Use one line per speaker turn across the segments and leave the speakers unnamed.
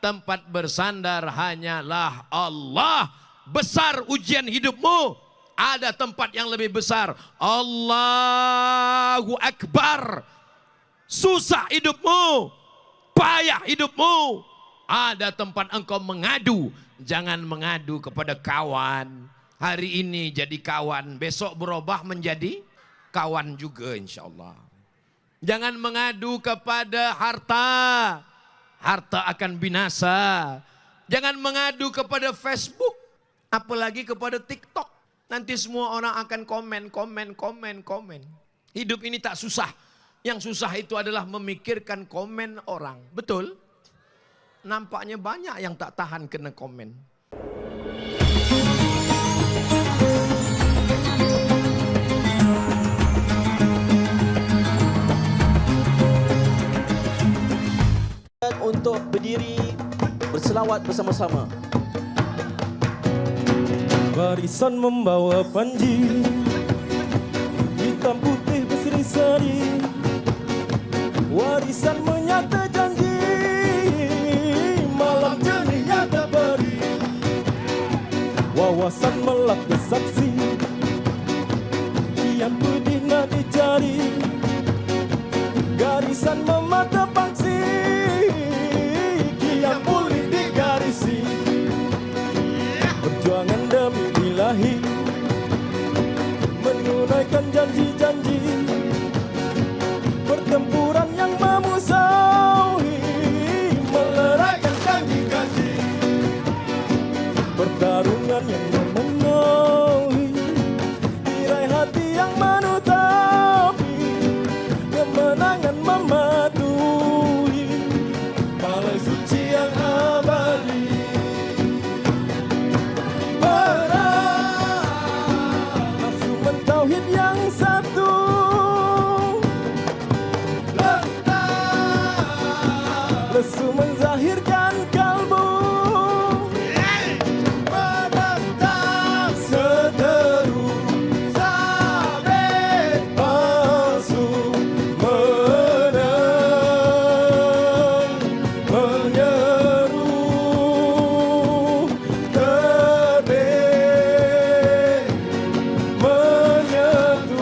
tempat bersandar hanyalah Allah. Besar ujian hidupmu, ada tempat yang lebih besar. Allahu Akbar. Susah hidupmu, payah hidupmu, ada tempat engkau mengadu. Jangan mengadu kepada kawan. Hari ini jadi kawan, besok berubah menjadi kawan juga insya Allah. Jangan mengadu kepada harta. Harta akan binasa. Jangan mengadu kepada Facebook, apalagi kepada TikTok. Nanti semua orang akan komen. Hidup ini tak susah. Yang susah itu adalah memikirkan komen orang. Betul? Nampaknya banyak yang tak tahan kena komen.
Untuk berdiri berselawat bersama-sama.
Barisan membawa panji, hitam putih berseri-seri, warisan menyata janji, malam jernih nyata beri, wawasan melak saksi, kian pedih nak dicari, garisan memata pangsi, kian pulih digarisi, perjuangan demi ilahi, menunaikan janji-janji, pertempuran yang memusuhi, meleraikan janji-janji, pertarungan yang memenuhi, tirai hati yang menutupi, kemenangan mematuhi, balai suci yang abadi. Nafsu mentauhid yang satu, lesu menzahirkan kalbu, menentang seteru sabit palsu, menang menyeru terbit menyentuh.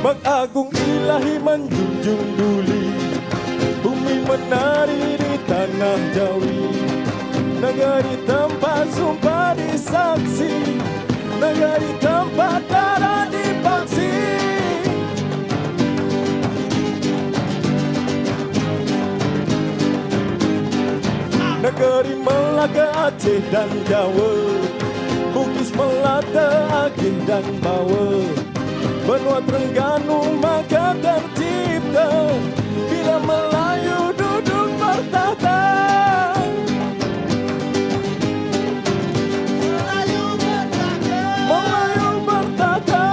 Mak agung ilahi menjunjung duli, bumi menari di tanah Jawi, negeri tempat sumpah disaksi, negeri tempat darah dipaksi. Negeri Melaka, Aceh dan Jawa, Bugis, Melata, Agih dan Bawa, benua Terengganu maka tercipta bila Melayu duduk bertahta. Melayu bertahta,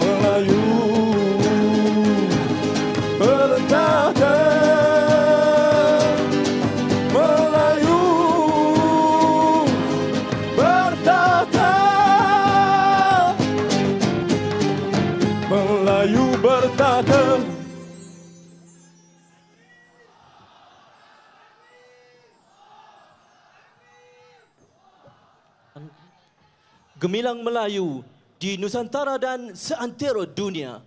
Melayu bertahta. Melayu bertahta.
Gemilang Melayu di Nusantara dan seantero dunia.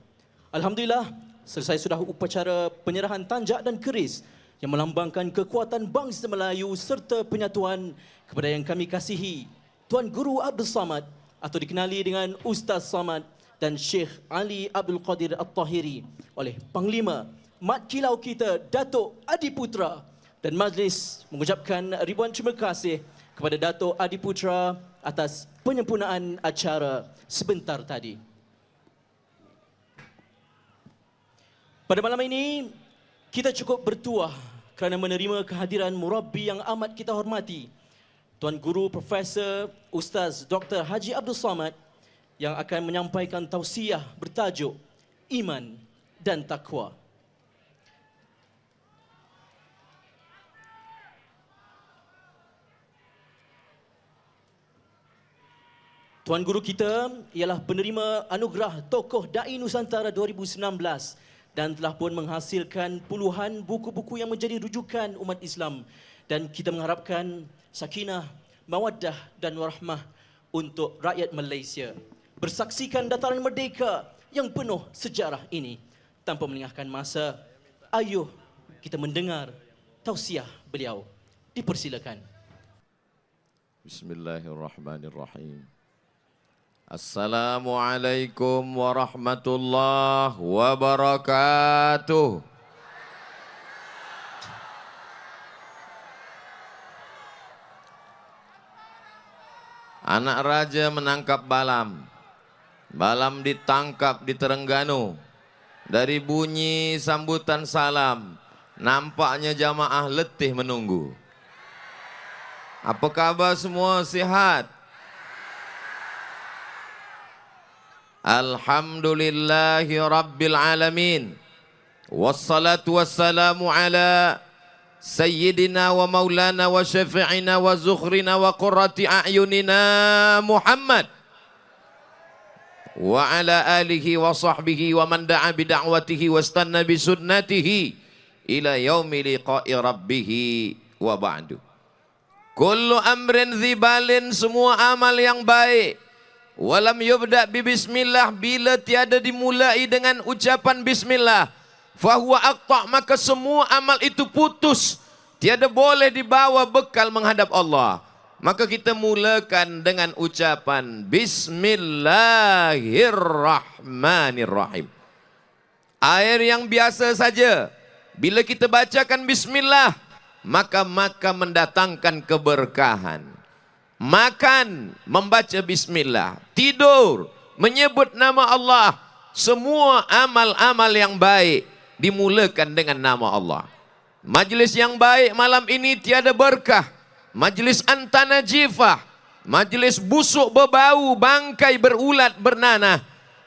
Alhamdulillah, selesai sudah upacara penyerahan tanjak dan keris yang melambangkan kekuatan bangsa Melayu serta penyatuan kepada yang kami kasihi Tuan Guru Abdul Samad atau dikenali dengan Ustaz Samad dan Syekh Ali Abdul Qadir At-Tahiri oleh Panglima Mat Kilau kita Datuk Adiputra, dan majlis mengucapkan ribuan terima kasih kepada Datuk Adiputra atas penyempurnaan acara sebentar tadi. Pada malam ini, kita cukup bertuah kerana menerima kehadiran murabbi yang amat kita hormati, Tuan Guru Profesor Ustaz Dr. Haji Abdul Samad, yang akan menyampaikan tausiah bertajuk Iman dan Taqwa. Tuan Guru kita ialah penerima anugerah Tokoh Dai Nusantara 2019 dan telah pun menghasilkan puluhan buku-buku yang menjadi rujukan umat Islam, dan kita mengharapkan sakinah, mawaddah dan warahmah untuk rakyat Malaysia. Bersaksikan dataran merdeka yang penuh sejarah ini. Tanpa melengahkan masa, ayuh kita mendengar tausiah beliau. Dipersilakan.
Bismillahirrahmanirrahim. Assalamualaikum warahmatullahi wabarakatuh. Anak raja menangkap Balam. Balam ditangkap di Terengganu. Dari bunyi sambutan salam, nampaknya jamaah letih menunggu. Apa kabar semua, sihat? Alhamdulillahi Rabbil Alamin. Wassalatu wassalamu ala Sayyidina wa maulana wa syafi'ina wa zukhrina wa qurrati a'yunina Muhammad wa ala alihi wa sahbihi wa man da'a bida'watihi wa istanna bisunnatihi ila yaumi liqa'i rabbihi wa ba'du. Kullu amrin zibalin, semua amal yang baik, walam yubda' bi bismillah, bila tiada dimulai dengan ucapan bismillah, fahuwa aqta', maka semua amal itu putus, tiada boleh dibawa bekal menghadap Allah. Maka kita mulakan dengan ucapan Bismillahirrahmanirrahim. Air yang biasa saja, bila kita bacakan bismillah, maka mendatangkan keberkahan. Makan, membaca bismillah. Tidur, menyebut nama Allah. Semua amal-amal yang baik dimulakan dengan nama Allah. Majlis yang baik malam ini tiada berkah, majlis antanajifah, Majlis busuk berbau, bangkai berulat bernanah.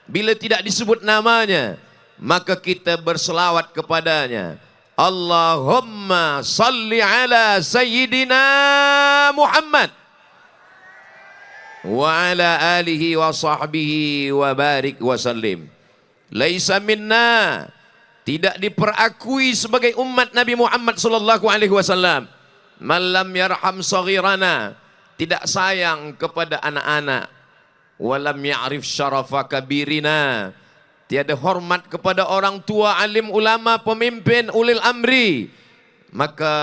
Bila tidak disebut namanya, maka kita berselawat kepadanya. Allahumma salli ala Sayyidina Muhammad wa ala alihi wa sahbihi wa barik wa sallim. Laisa minna, tidak diperakui sebagai umat Nabi Muhammad sallallahu alaihi wasallam, man lam yarham saghirana, tidak sayang kepada anak-anak, walam ya'rif syarafa kabirina, tiada hormat kepada orang tua, alim, ulama, pemimpin, ulil amri. Maka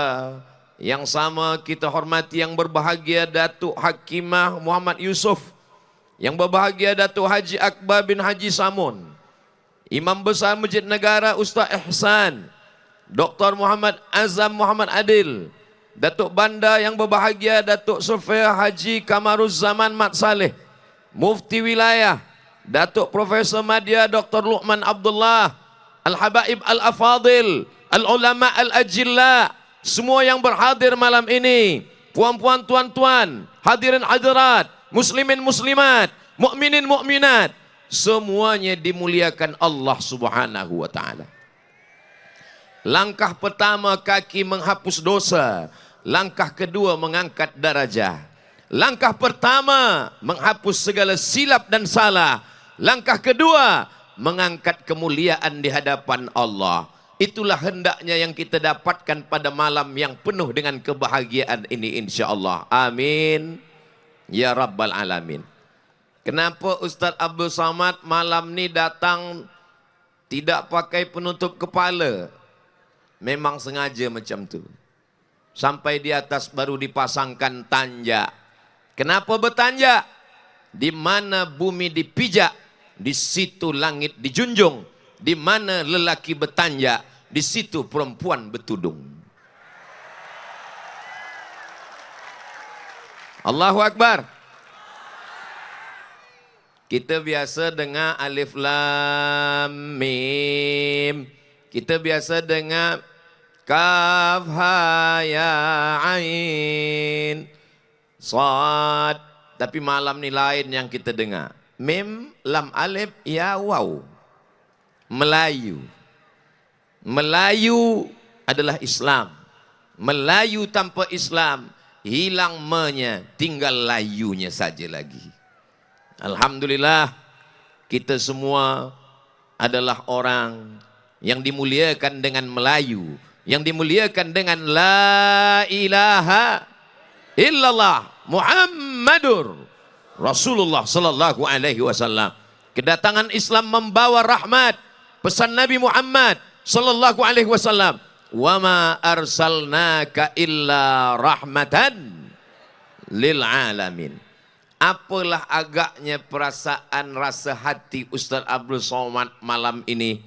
yang sama kita hormati yang berbahagia Datuk Hakimah Muhammad Yusuf, yang berbahagia Datuk Haji Akbar bin Haji Samun, Imam Besar Masjid Negara Ustaz Ihsan, Dr. Muhammad Azam Muhammad Adil, Datuk Banda yang berbahagia Datuk Sofia Haji Kamaruzzaman Mat Saleh, Mufti Wilayah Datuk Profesor Madya Dr. Luqman Abdullah, Al-Habaib Al-Afadil, Al-Ulama Al-Ajilla, semua yang berhadir malam ini, puan-puan, tuan-tuan, hadirin hadirat, muslimin muslimat, mukminin mukminat, semuanya dimuliakan Allah Subhanahu wa taala. Langkah pertama kaki menghapus dosa, langkah kedua mengangkat darajah. Langkah pertama menghapus segala silap dan salah, langkah kedua mengangkat kemuliaan di hadapan Allah. Itulah hendaknya yang kita dapatkan pada malam yang penuh dengan kebahagiaan ini, insya-Allah. Amin ya rabbal alamin. Kenapa Ustaz Abdul Samad malam ni datang tidak pakai penutup kepala? Memang sengaja macam tu. Sampai di atas baru dipasangkan tanjak. Kenapa bertanjak? Di mana bumi dipijak, di situ langit dijunjung. Di mana lelaki bertanjak, di situ perempuan bertudung. Allahu Akbar. Kita biasa dengar alif lam mim. Kita biasa dengar kaf ha ya ain sad. Tapi malam ni lain yang kita dengar. Mim lam alif ya waw. Melayu. Melayu adalah Islam. Melayu tanpa Islam hilang me-nya, tinggal layunya saja lagi. Alhamdulillah kita semua adalah orang yang dimuliakan dengan Melayu, yang dimuliakan dengan la ilaha illallah Muhammadur Rasulullah sallallahu alaihi wasallam. Kedatangan Islam membawa rahmat. Pesan Nabi Muhammad sallallahu alaihi wasallam, "Wa ma arsalnaka illa rahmatan lil alamin." Apalah agaknya perasaan rasa hati Ustaz Abdul Somad malam ini?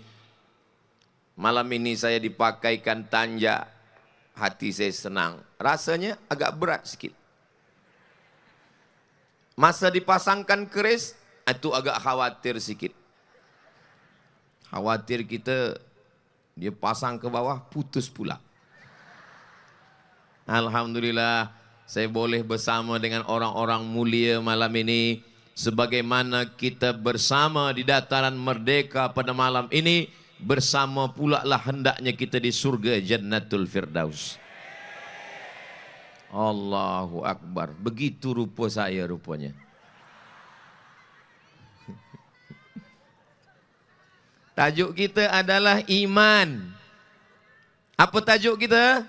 Malam ini saya dipakaikan tanjak, hati saya senang. Rasanya agak berat sikit. Masa dipasangkan keris, itu agak khawatir sikit. Khawatir kita dia pasang ke bawah putus pula. Alhamdulillah saya boleh bersama dengan orang-orang mulia malam ini. Sebagaimana kita bersama di dataran merdeka pada malam ini, bersama pula lah hendaknya kita di surga Jannatul Firdaus. Allahu Akbar. Begitu rupa saya rupanya. Tajuk kita adalah iman. Apa tajuk kita?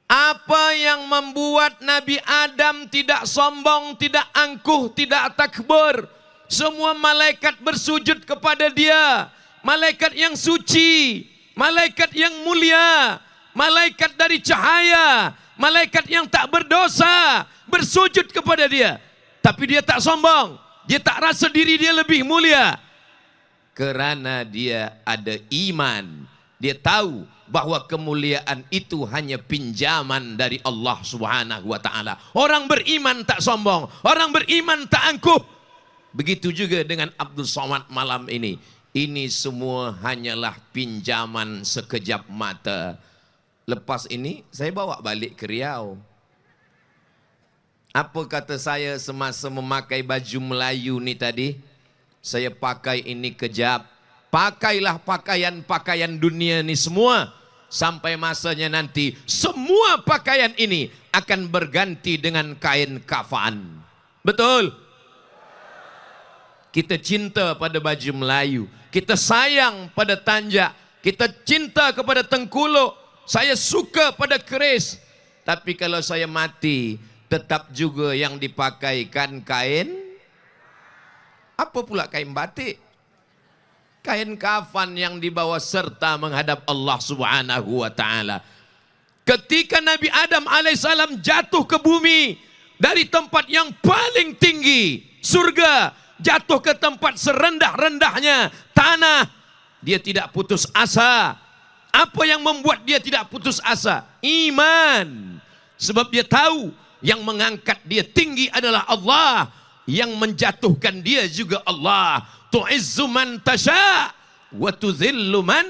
Apa yang membuat Nabi Adam tidak sombong, tidak angkuh, tidak takbur? Semua malaikat bersujud kepada dia. Malaikat yang suci, malaikat yang mulia, malaikat dari cahaya, malaikat yang tak berdosa bersujud kepada dia. Tapi dia tak sombong. Dia tak rasa diri dia lebih mulia. Kerana dia ada iman. Dia tahu bahwa kemuliaan itu hanya pinjaman dari Allah Subhanahu wa taala. Orang beriman tak sombong, orang beriman tak angkuh. Begitu juga dengan Abdul Somad malam ini. Ini semua hanyalah pinjaman sekejap mata. Lepas ini saya bawa balik ke Riau. Apa kata saya semasa memakai baju Melayu ni tadi? Saya pakai ini kejap. Pakailah pakaian-pakaian dunia ni semua. Sampai masanya nanti semua pakaian ini akan berganti dengan kain kafan. Betul? Kita cinta pada baju Melayu. Kita sayang pada tanjak. Kita cinta kepada Tengkuluk. Saya suka pada keris. Tapi kalau saya mati, tetap juga yang dipakaikan kain. Apa pula kain batik? Kain kafan yang dibawa serta menghadap Allah Subhanahu wa taala. Ketika Nabi Adam alaihissalam jatuh ke bumi dari tempat yang paling tinggi, surga, jatuh ke tempat serendah-rendahnya tanah, dia tidak putus asa. Apa yang membuat dia tidak putus asa? Iman. Sebab dia tahu yang mengangkat dia tinggi adalah Allah, yang menjatuhkan dia juga Allah. Tu'izzu man tasha wa tudhillu man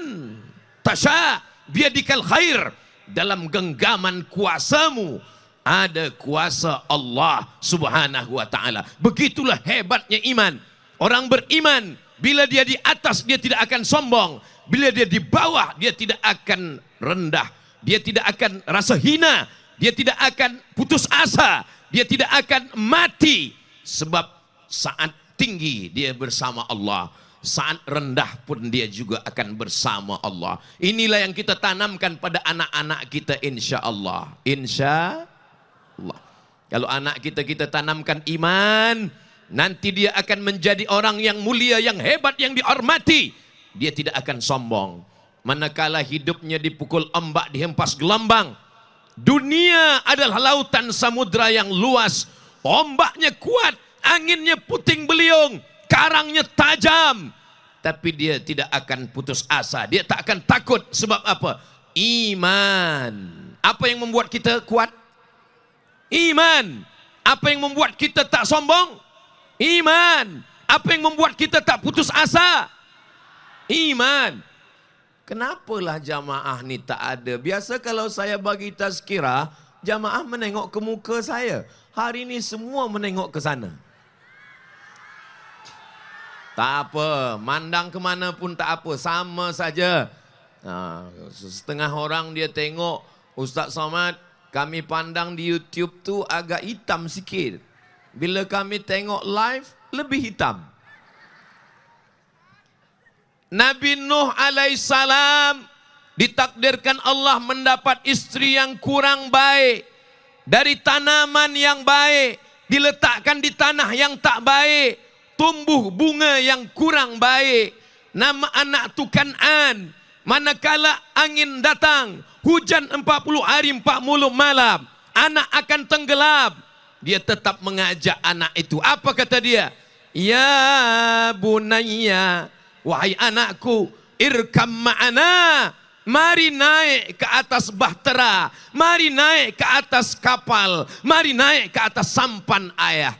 tasha biadikal khair. Dalam genggaman kuasamu ada kuasa Allah Subhanahu wa taala. Begitulah hebatnya iman. Orang beriman, bila dia di atas dia tidak akan sombong, bila dia di bawah dia tidak akan rendah, dia tidak akan rasa hina, dia tidak akan putus asa, dia tidak akan mati. Sebab saat tinggi dia bersama Allah, saat rendah pun dia juga akan bersama Allah. Inilah yang kita tanamkan pada anak-anak kita, insya Allah. Insya Allah. Kalau anak kita tanamkan iman, nanti dia akan menjadi orang yang mulia, yang hebat, yang dihormati. Dia tidak akan sombong. Manakala hidupnya dipukul ombak, dihempas gelombang. Dunia adalah lautan samudra yang luas. Ombaknya kuat, anginnya puting beliung, karangnya tajam. Tapi dia tidak akan putus asa. Dia tak akan takut. Sebab apa? Iman. Apa yang membuat kita kuat? Iman. Apa yang membuat kita tak sombong? Iman. Apa yang membuat kita tak putus asa? Iman. Kenapalah jamaah ni tak ada? Biasa kalau saya bagi tazkirah, jamaah menengok ke muka saya. Hari ni semua menengok ke sana. Tak apa, mandang ke mana pun tak apa, sama saja. Setengah orang dia tengok, Ustaz Somad, kami pandang di YouTube tu agak hitam sikit. Bila kami tengok live, lebih hitam. Nabi Nuh alaihissalam ditakdirkan Allah mendapat istri yang kurang baik. Dari tanaman yang baik, diletakkan di tanah yang tak baik. Tumbuh bunga yang kurang baik. Nama anak tu Kan'an. Manakala angin datang, hujan 40 hari 40 malam, anak akan tenggelam. Dia tetap mengajak anak itu. Apa kata dia? Ya bunayya, wahai anakku, irkam ma'ana. Mari naik ke atas bahtera, mari naik ke atas kapal, mari naik ke atas sampan ayah.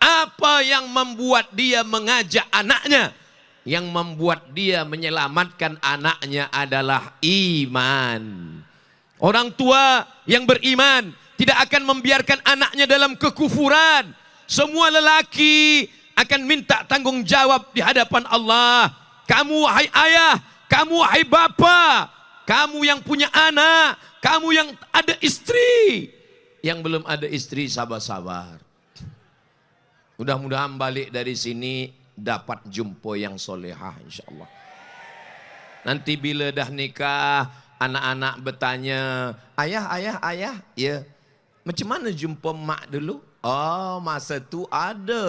Apa yang membuat dia mengajak anaknya? Yang membuat dia menyelamatkan anaknya adalah iman. Orang tua yang beriman tidak akan membiarkan anaknya dalam kekufuran. Semua lelaki akan minta tanggung jawab di hadapan Allah. Kamu wahai ayah, kamu wahai bapa, kamu yang punya anak, kamu yang ada istri. Yang belum ada istri, sabar-sabar. Mudah-mudahan balik dari sini dapat jumpa yang solehah, insyaAllah. Nanti bila dah nikah, anak-anak bertanya, ayah, ya, macam mana jumpa mak dulu? Oh, masa tu ada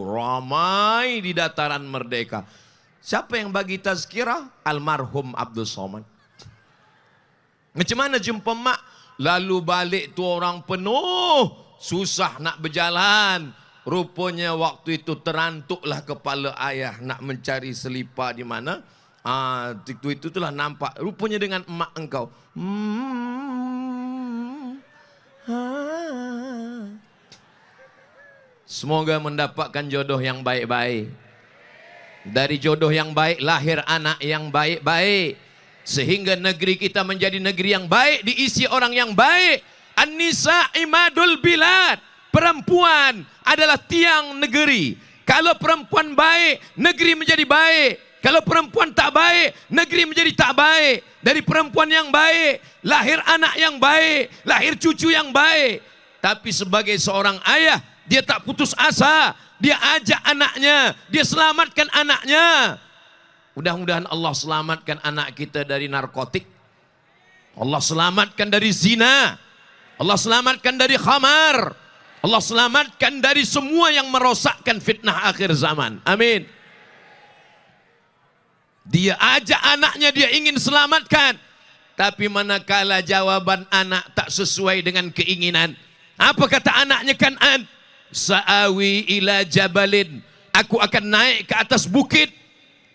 ramai di dataran Merdeka. Siapa yang bagi tazkirah? Almarhum Abdul Somad. Macam mana jumpa mak? Lalu balik tu orang penuh, susah nak berjalan. Rupanya waktu itu terantuklah kepala ayah nak mencari selipar di mana. Itu telah nampak. Rupanya dengan emak engkau. Semoga mendapatkan jodoh yang baik-baik. Dari jodoh yang baik lahir anak yang baik-baik. Sehingga negeri kita menjadi negeri yang baik, diisi orang yang baik. An-nisa imadul bilad. Perempuan adalah tiang negeri. Kalau perempuan baik, negeri menjadi baik. Kalau perempuan tak baik, negeri menjadi tak baik. Dari perempuan yang baik, lahir anak yang baik, lahir cucu yang baik. Tapi sebagai seorang ayah, dia tak putus asa. Dia ajak anaknya, dia selamatkan anaknya. Mudah-mudahan Allah selamatkan anak kita dari narkotik. Allah selamatkan dari zina. Allah selamatkan dari khamar. Allah selamatkan dari semua yang merosakkan fitnah akhir zaman. Amin. Dia ajak anaknya, dia ingin selamatkan. Tapi manakala jawaban anak tak sesuai dengan keinginan. Apa kata anaknya Kan'an? Sa'awi ila jabalin. Aku akan naik ke atas bukit.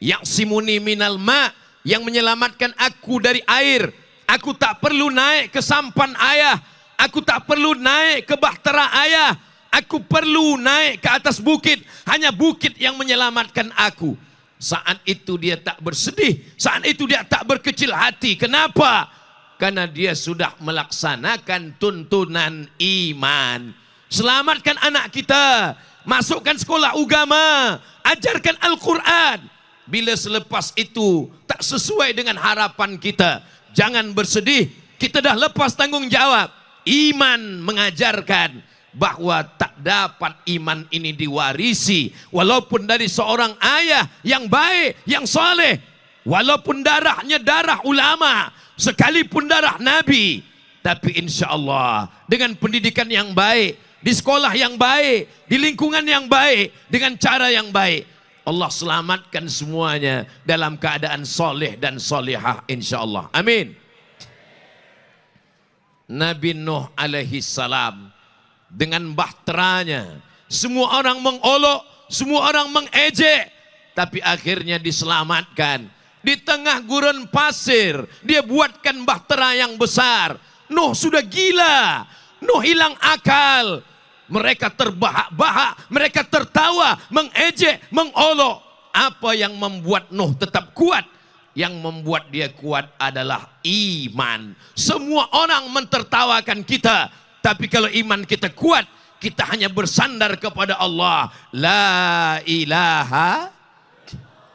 Ya'simuni minal ma. Yang menyelamatkan aku dari air. Aku tak perlu naik ke sampan ayah. Aku tak perlu naik ke bahtera ayah. Aku perlu naik ke atas bukit. Hanya bukit yang menyelamatkan aku. Saat itu dia tak bersedih. Saat itu dia tak berkecil hati. Kenapa? Karena dia sudah melaksanakan tuntunan iman. Selamatkan anak kita. Masukkan sekolah agama. Ajarkan Al-Quran. Bila selepas itu tak sesuai dengan harapan kita, jangan bersedih. Kita dah lepas tanggungjawab. Iman mengajarkan bahwa tak dapat iman ini diwarisi walaupun dari seorang ayah yang baik, yang soleh, walaupun darahnya darah ulama, sekalipun darah nabi. Tapi insya Allah dengan pendidikan yang baik, di sekolah yang baik, di lingkungan yang baik, dengan cara yang baik, Allah selamatkan semuanya dalam keadaan soleh dan solehah insya Allah. Amin. Nabi Nuh alaihi salam dengan bahteranya, semua orang mengolok, semua orang mengejek, tapi akhirnya diselamatkan. Di tengah gurun pasir, dia buatkan bahtera yang besar. Nuh sudah gila, Nuh hilang akal. Mereka terbahak-bahak, mereka tertawa, mengejek, mengolok. Apa yang membuat Nuh tetap kuat? Yang membuat dia kuat adalah iman. Semua orang mentertawakan kita, tapi kalau iman kita kuat, kita hanya bersandar kepada Allah. La ilaha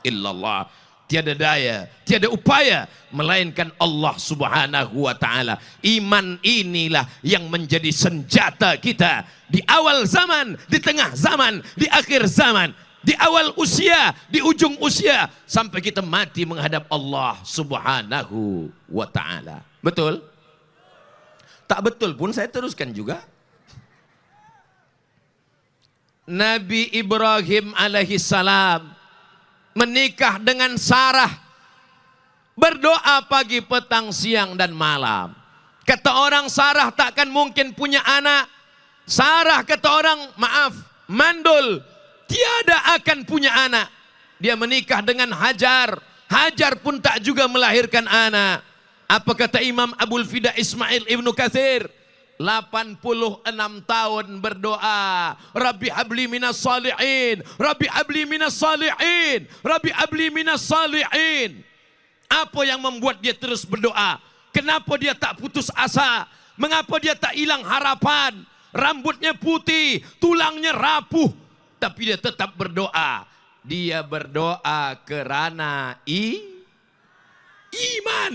illallah. Tiada daya, tiada upaya melainkan Allah subhanahu wa ta'ala. Iman inilah yang menjadi senjata kita di awal zaman, di tengah zaman, di akhir zaman, di awal usia, di ujung usia, sampai kita mati menghadap Allah subhanahu wa ta'ala. Betul? Tak betul pun saya teruskan juga. Nabi Ibrahim alaihi salam menikah dengan Sarah, berdoa pagi, petang, siang dan malam. Kata orang Sarah takkan mungkin punya anak. Sarah kata orang, maaf, mandul, tiada akan punya anak. Dia menikah dengan Hajar. Hajar pun tak juga melahirkan anak. Apa kata Imam Abul Fida Ismail Ibnu Katsir? 86 tahun berdoa, Rabbi habli minas salihin, Rabbi habli minas salihin, Rabbi habli minas salihin. Apa yang membuat dia terus berdoa? Kenapa dia tak putus asa? Mengapa dia tak hilang harapan? Rambutnya putih, tulangnya rapuh, tapi dia tetap berdoa. Dia berdoa kerana iman.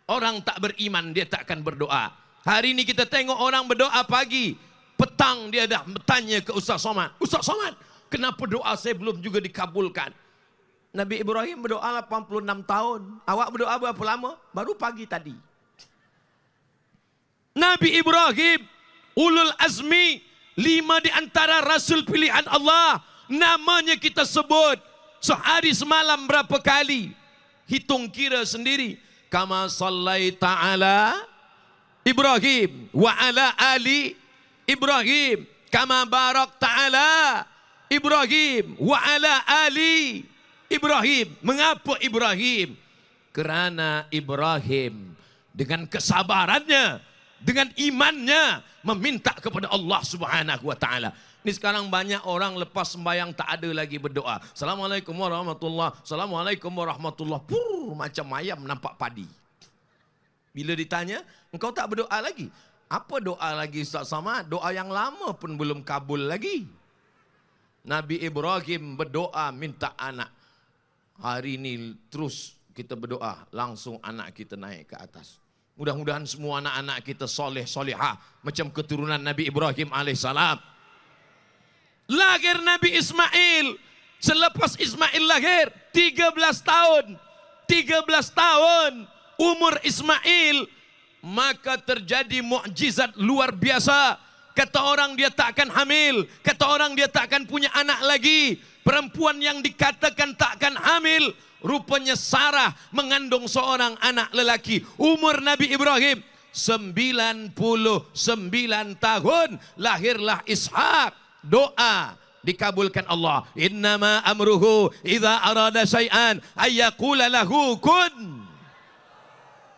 Orang tak beriman dia tak akan berdoa. Hari ini kita tengok orang berdoa pagi, petang dia dah bertanya ke Ustaz Somad, Ustaz Somad, kenapa doa saya belum juga dikabulkan? Nabi Ibrahim berdoa 86 tahun. Awak berdoa berapa lama? Baru pagi tadi. Nabi Ibrahim, ulul azmi, 5 di antara rasul pilihan Allah. Namanya kita sebut. Sehari semalam berapa kali? Hitung kira sendiri. Kama sallaita ala Ibrahim wa ala ali Ibrahim kama barak ta'ala Ibrahim wa ala ali Ibrahim. Mengapa Ibrahim? Kerana Ibrahim dengan kesabarannya, dengan imannya meminta kepada Allah subhanahu wa ta'ala. Ini sekarang banyak orang lepas sembahyang tak ada lagi berdoa. Assalamualaikum warahmatullahi, Assalamualaikum warahmatullahi. Macam ayam nampak padi. Bila ditanya, engkau tak berdoa lagi? Apa doa lagi Ustaz Samad? Doa yang lama pun belum kabul lagi. Nabi Ibrahim berdoa minta anak. Hari ini terus kita berdoa, langsung anak kita naik ke atas. Mudah-mudahan semua anak-anak kita soleh solehah macam keturunan Nabi Ibrahim alaihissalam. Lahir Nabi Ismail. Selepas Ismail lahir 13 tahun. 13 tahun umur Ismail, maka terjadi mukjizat luar biasa. Kata orang dia tak akan hamil, kata orang dia tak akan punya anak lagi. Perempuan yang dikatakan tak akan hamil, rupanya Sarah mengandung seorang anak lelaki. Umur Nabi Ibrahim 99 tahun, lahirlah Ishak. Doa dikabulkan Allah. Innama amruhu idza arada syai'an ayyaqula lahu kun.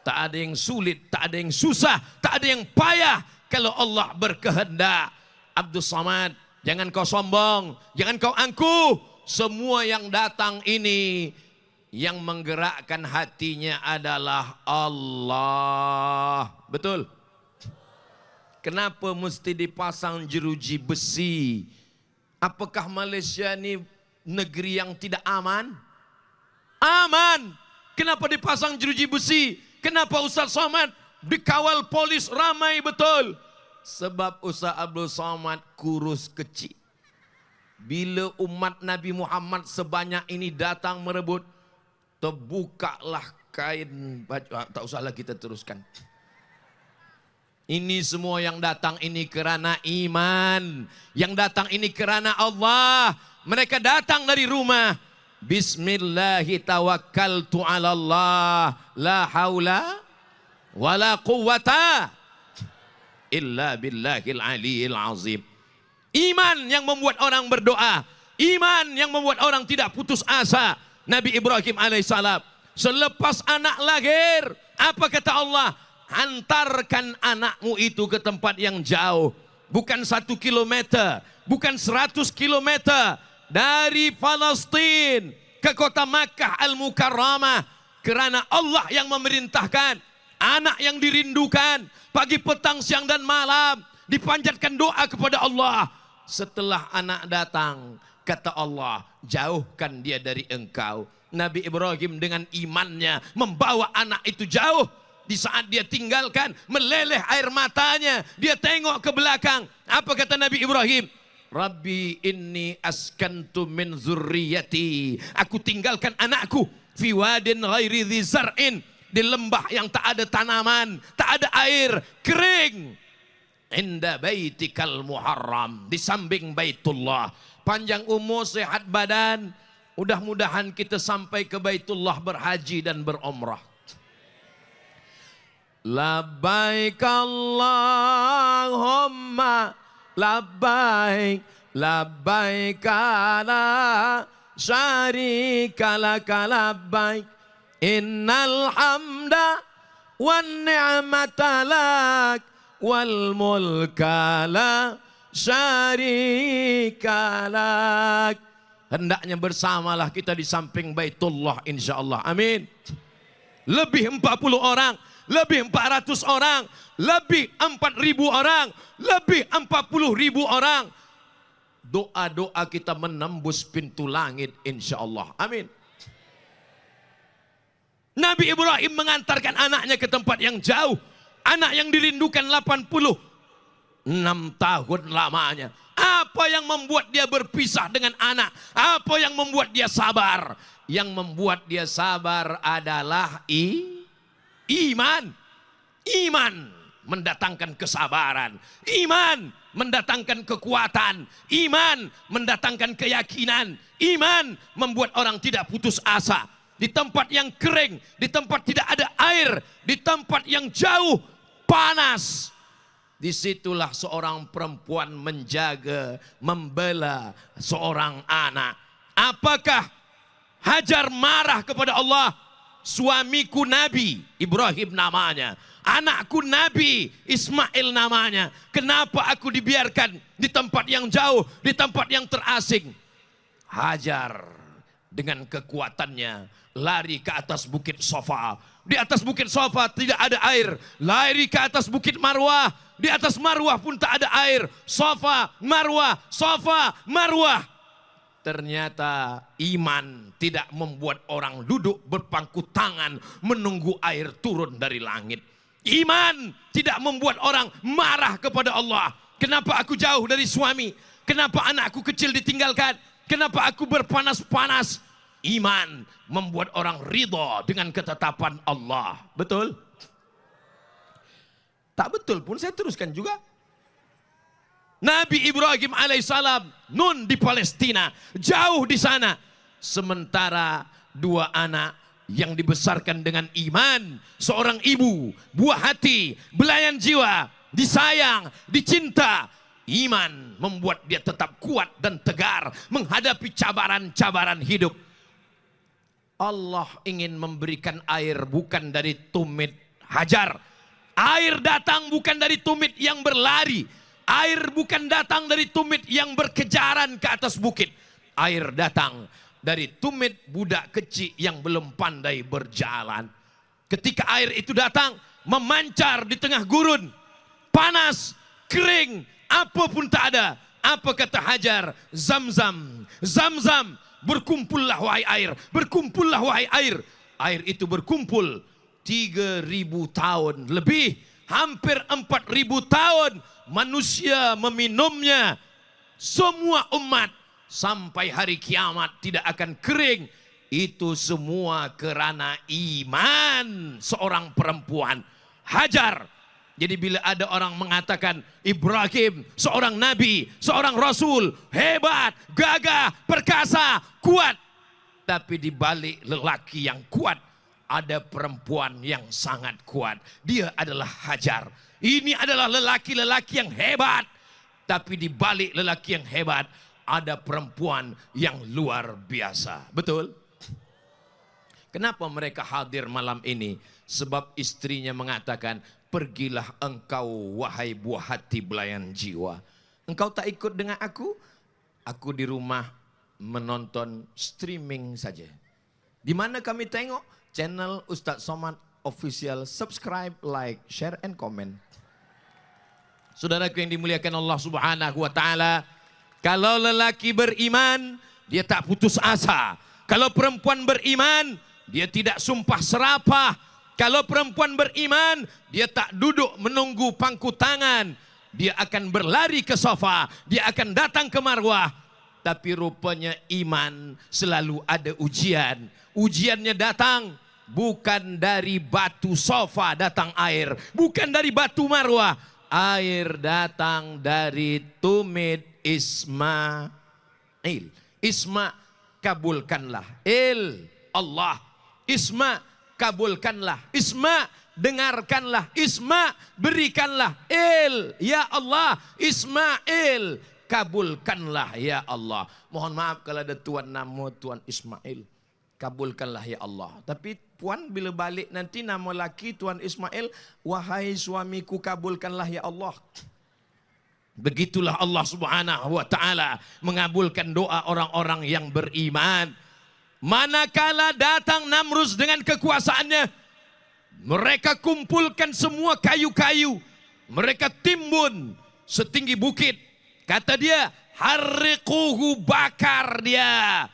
Tak ada yang sulit, tak ada yang susah, tak ada yang payah kalau Allah berkehendak. Abdul Samad, jangan kau sombong, jangan kau angkuh. Semua yang datang ini yang menggerakkan hatinya adalah Allah. Betul? Kenapa mesti dipasang jeruji besi? Apakah Malaysia ini negeri yang tidak aman? Aman. Kenapa dipasang jeruji besi? Kenapa Ustaz Somad dikawal polis ramai betul? Sebab Ustaz Abdul Somad kurus kecil. Bila umat Nabi Muhammad sebanyak ini datang merebut, terbukalah kain baju. Tak usahlah kita teruskan. Ini semua yang datang ini kerana iman. Yang datang ini kerana Allah. Mereka datang dari rumah. Bismillahi tawakkaltu ala Allah. La hawla wala quwwata illa billahil aliyil azim. Iman yang membuat orang berdoa. Iman yang membuat orang tidak putus asa. Nabi Ibrahim alaihissalam. Selepas anak lahir, apa kata Allah? Hantarkan anakmu itu ke tempat yang jauh. Bukan 1 kilometer, bukan 100 kilometer. Dari Palestin ke kota Makkah Al-Mukarramah. Kerana Allah yang memerintahkan. Anak yang dirindukan. Pagi, petang, siang dan malam. Dipanjatkan doa kepada Allah. Setelah anak datang, kata Allah, jauhkan dia dari engkau. Nabi Ibrahim dengan imannya membawa anak itu jauh. Di saat dia tinggalkan, meleleh air matanya. Dia tengok ke belakang. Apa kata Nabi Ibrahim? Rabbi inni askantu min zurriyati. Aku tinggalkan anakku. Fi wadin ghairi dhi zar'in. Di lembah yang tak ada tanaman, tak ada air, kering. Inda baitikal muharram. Di samping Baitullah. Panjang umur, sehat badan. Mudah-mudahan kita sampai ke Baitullah berhaji dan berumrah. Labbaik Allahumma labbaik labbaik la syarika laka labbaik innal hamda wan ni'mata lak wal mulka la syarika lak. Hendaknya bersamalah kita di samping Baitullah insyaallah. Amin. Lebih 40 orang, lebih 400 orang, lebih 4.000 orang, lebih 40.000 orang. Doa-doa kita menembus pintu langit insyaAllah. Amin. Nabi Ibrahim mengantarkan anaknya ke tempat yang jauh. Anak yang dirindukan 86 tahun lamanya. Apa yang membuat dia berpisah dengan anak? Apa yang membuat dia sabar? Yang membuat dia sabar adalah iman. Iman mendatangkan kesabaran. Iman mendatangkan kekuatan. Iman mendatangkan keyakinan. Iman membuat orang tidak putus asa. Di tempat yang kering, di tempat tidak ada air, di tempat yang jauh, panas. Disitulah seorang perempuan menjaga, membela seorang anak. Apakah Hajar marah kepada Allah? Suamiku Nabi Ibrahim namanya, anakku Nabi Ismail namanya. Kenapa aku dibiarkan di tempat yang jauh, di tempat yang terasing? Hajar dengan kekuatannya lari ke atas bukit Safa. Di atas bukit Safa tidak ada air. Lari ke atas bukit Marwah. Di atas Marwah pun tak ada air. Safa, Marwah, Safa, Marwah. Ternyata iman tidak membuat orang duduk berpangku tangan menunggu air turun dari langit. Iman tidak membuat orang marah kepada Allah. Kenapa aku jauh dari suami? Kenapa anakku kecil ditinggalkan? Kenapa aku berpanas-panas? Iman membuat orang ridha dengan ketetapan Allah. Betul? Tak betul pun saya teruskan juga. Nabi Ibrahim alaihissalam nun di Palestina, jauh di sana. Sementara dua anak yang dibesarkan dengan iman, seorang ibu, buah hati, belayan jiwa, disayang, dicinta. Iman membuat dia tetap kuat dan tegar menghadapi cabaran-cabaran hidup. Allah ingin memberikan air bukan dari tumit hajar. Air datang bukan dari tumit yang berlari. Air bukan datang dari tumit yang berkejaran ke atas bukit. Air datang dari tumit budak kecil yang belum pandai berjalan. Ketika air itu datang, memancar di tengah gurun. Panas, kering, apa pun tak ada. Apa kata Hajar? Zam-zam, zam-zam. Berkumpullah wahai air, berkumpullah wahai air. Air itu berkumpul 3.000 tahun lebih. Hampir 4.000 tahun manusia meminumnya. Semua umat sampai hari kiamat tidak akan kering. Itu semua kerana iman seorang perempuan Hajar. Jadi bila ada orang mengatakan Ibrahim seorang nabi, seorang rasul, hebat, gagah, perkasa, kuat. Tapi di balik lelaki yang kuat ada perempuan yang sangat kuat. Dia adalah Hajar. Ini adalah lelaki-lelaki yang hebat. Tapi di balik lelaki yang hebat ada perempuan yang luar biasa. Betul? Kenapa mereka hadir malam ini? Sebab istrinya mengatakan, pergilah engkau wahai buah hati belayan jiwa. Engkau tak ikut dengan aku? Aku di rumah menonton streaming saja. Di mana kami tengok? Channel Ustadz Somad Official. Subscribe, like, share, and comment. Saudaraku yang dimuliakan Allah Subhanahu wa Ta'ala, kalau lelaki beriman, dia tak putus asa. Kalau perempuan beriman, dia tidak sumpah serapah. Kalau perempuan beriman, dia tak duduk menunggu pangku tangan. Dia akan berlari ke Safa, dia akan datang ke Marwah. Tapi rupanya iman selalu ada ujian. Ujiannya datang bukan dari batu Safa datang air, bukan dari batu Marwah. Air datang dari tumit Ismail. Isma, kabulkanlah. Allah. Isma, kabulkanlah. Isma, dengarkanlah. Isma, berikanlah. Ya Allah. Ismail, kabulkanlah ya Allah. Mohon maaf kalau ada tuan nama Tuan Ismail. Kabulkanlah ya Allah. Tapi puan bila balik nanti nama laki Tuan Ismail, wahai suamiku kabulkanlah ya Allah. Begitulah Allah Subhanahu wa Ta'ala mengabulkan doa orang-orang yang beriman. Manakala datang Namrus dengan kekuasaannya, mereka kumpulkan semua kayu-kayu, mereka timbun setinggi bukit. Kata dia, harriquhu, bakar dia.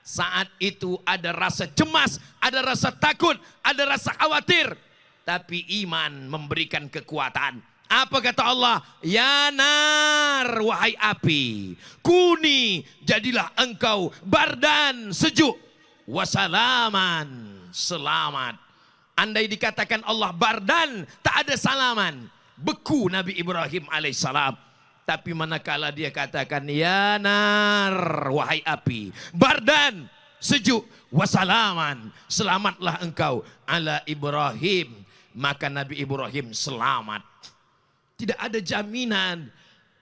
Saat itu ada rasa cemas, ada rasa takut, ada rasa khawatir. Tapi iman memberikan kekuatan. Apa kata Allah? Ya nar, wahai api, kuni, jadilah engkau bardan, sejuk, wasalaman, selamat. Andai dikatakan Allah bardan, tak ada salaman, beku Nabi Ibrahim alaihissalam. Tapi manakala dia katakan ya nar, wahai api, bardan, sejuk, wasalaman, selamatlah engkau ala Ibrahim, maka Nabi Ibrahim selamat. Tidak ada jaminan.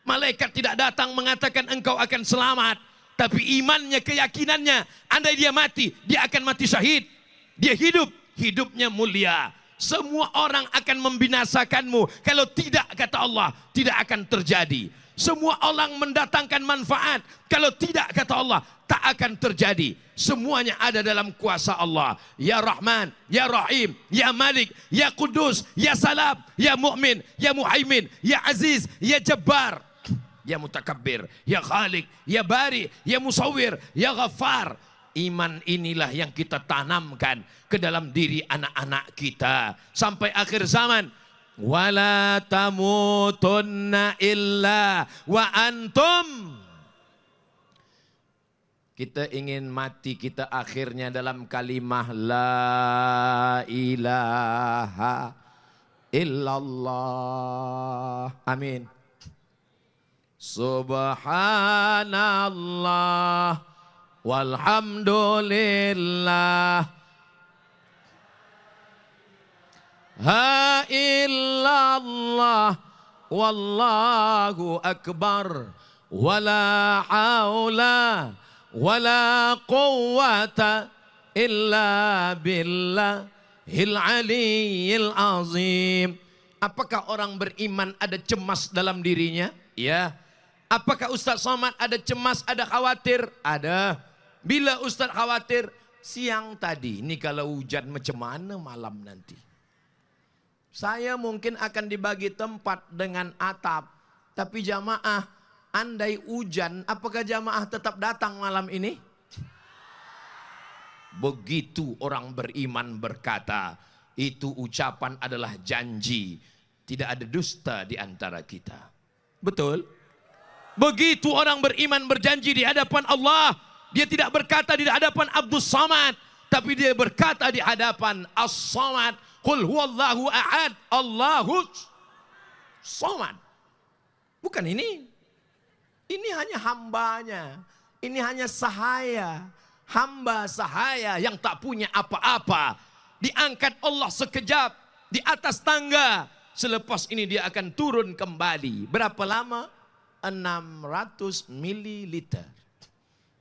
Malaikat tidak datang mengatakan engkau akan selamat. Tapi imannya, keyakinannya, andai dia mati, dia akan mati syahid. Dia hidup, hidupnya mulia. Semua orang akan membinasakanmu. Kalau tidak, kata Allah, tidak akan terjadi. Semua orang mendatangkan manfaat. Kalau tidak, kata Allah, tak akan terjadi. Semuanya ada dalam kuasa Allah. Ya Rahman, Ya Rahim, Ya Malik, Ya Kudus, Ya Salam, Ya Mu'min, Ya Muhaimin, Ya Aziz, Ya Jabbar, Ya Mutakabbir, Ya Khalik, Ya Bari, Ya Musawwir, Ya Ghaffar. Iman inilah yang kita tanamkan ke dalam diri anak-anak kita sampai akhir zaman. Wala tamutunna illa wa antum. Kita ingin mati kita akhirnya dalam kalimah la ilaha illallah. Amin. Subhanallah walhamdulillah ha illallah wallahu akbar wala haula wala quwwata illa billahil aliyyil azim. Apakah orang beriman ada cemas dalam dirinya? Ya. Apakah Ustaz Somad ada cemas, ada khawatir? Ada. Bila Ustaz khawatir? Siang tadi. Ini kalau hujan macam mana malam nanti? Saya mungkin akan dibagi tempat dengan atap. Tapi jamaah, andai hujan, apakah jamaah tetap datang malam ini? Begitu orang beriman berkata, itu ucapan adalah janji. Tidak ada dusta di antara kita. Betul? Begitu orang beriman berjanji di hadapan Allah. Dia tidak berkata di hadapan Abdus Samad, tapi dia berkata di hadapan As-Samad. Qul huwallahu ahad, Allahus Samad. Bukan ini. Ini hanya hambanya. Ini hanya sahaya. Hamba sahaya yang tak punya apa-apa. Diangkat Allah sekejap di atas tangga. Selepas ini dia akan turun kembali. Berapa lama? 600 mililiter.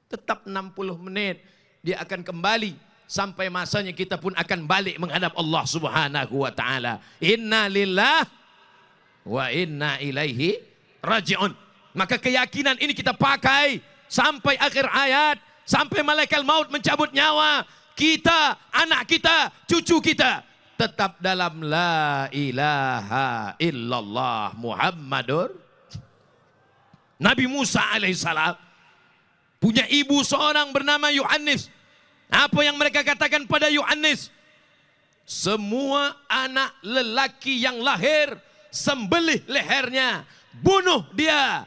Tetap 60 menit. Dia akan kembali. Sampai masanya kita pun akan balik menghadap Allah Subhanahu wa ta'ala. Inna lillah wa inna ilaihi raji'un. Maka keyakinan ini kita pakai sampai akhir hayat. Sampai malaikat maut mencabut nyawa. Kita, anak kita, cucu kita. Tetap dalam la ilaha illallah Muhammadur. Nabi Musa alaihissalam punya ibu seorang bernama Yohanes. Apa yang mereka katakan pada Yohanes? Semua anak lelaki yang lahir, sembelih lehernya, bunuh dia.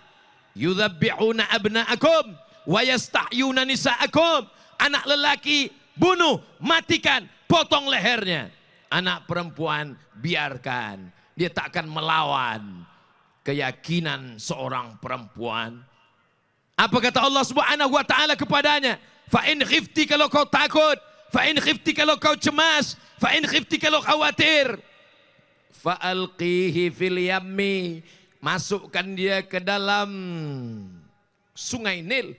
Yudzabbihuna abna'akum wa yastahyuna nisa'akum. Anak lelaki bunuh, matikan, potong lehernya. Anak perempuan biarkan, dia tak akan melawan. Keyakinan seorang perempuan. Apa kata Allah Subhanahu wa ta'ala kepadanya? Fa in khifti, kalau kau takut, fa in khifti kalau kau cemas, fa in khifti kalau khawatir, fa alqihi fil yammi, masukkan dia ke dalam sungai Nil.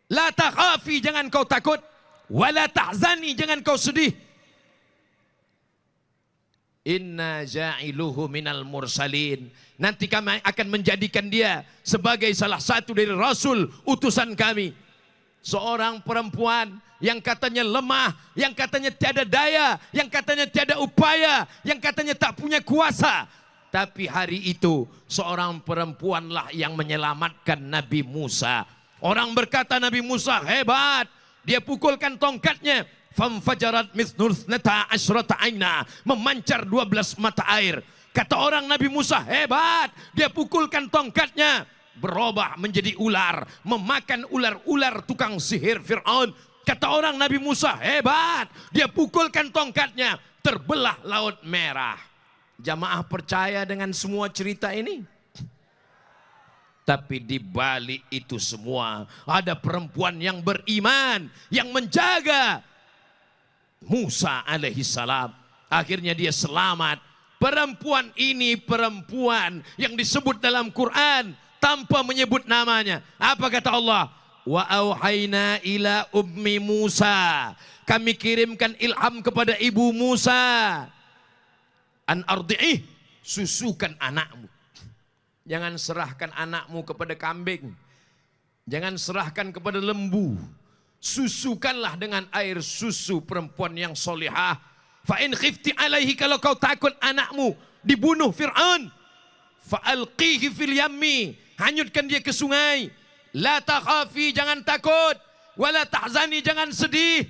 La takhafi, jangan kau takut, wala tahzani, jangan kau sedih. Inna ja'iluhu minal mursalin. Nanti kami akan menjadikan dia sebagai salah satu dari rasul utusan kami. Seorang perempuan yang katanya lemah, yang katanya tiada daya, yang katanya tiada upaya, yang katanya tak punya kuasa. Tapi hari itu seorang perempuanlah yang menyelamatkan Nabi Musa. Orang berkata Nabi Musa hebat. Dia pukulkan tongkatnya. Famfajarat mithnul thnata asyrata aina, memancar 12 mata air. Kata orang Nabi Musa hebat. Dia pukulkan tongkatnya, berubah menjadi ular, memakan ular-ular tukang sihir Fir'aun. Kata orang Nabi Musa hebat. Dia pukulkan tongkatnya, terbelah laut merah. Jamaah percaya dengan semua cerita ini? Tapi di balik itu semua ada perempuan yang beriman, yang menjaga Musa alaihissalam. Akhirnya dia selamat. Perempuan ini perempuan yang disebut dalam Quran tanpa menyebut namanya. Apa kata Allah? Wa auhayna ila ummi Musa. Kami kirimkan ilham kepada ibu Musa. An ardi'ih, susukan anakmu. Jangan serahkan anakmu kepada kambing. Jangan serahkan kepada lembu. Susukanlah dengan air susu perempuan yang solihah. Fa in khifti alaihi, kalau kau takut anakmu dibunuh Fir'aun, fa alqihi fil yammi, hanyutkan dia ke sungai. La takhafi, jangan takut. Wala tahzani, jangan sedih.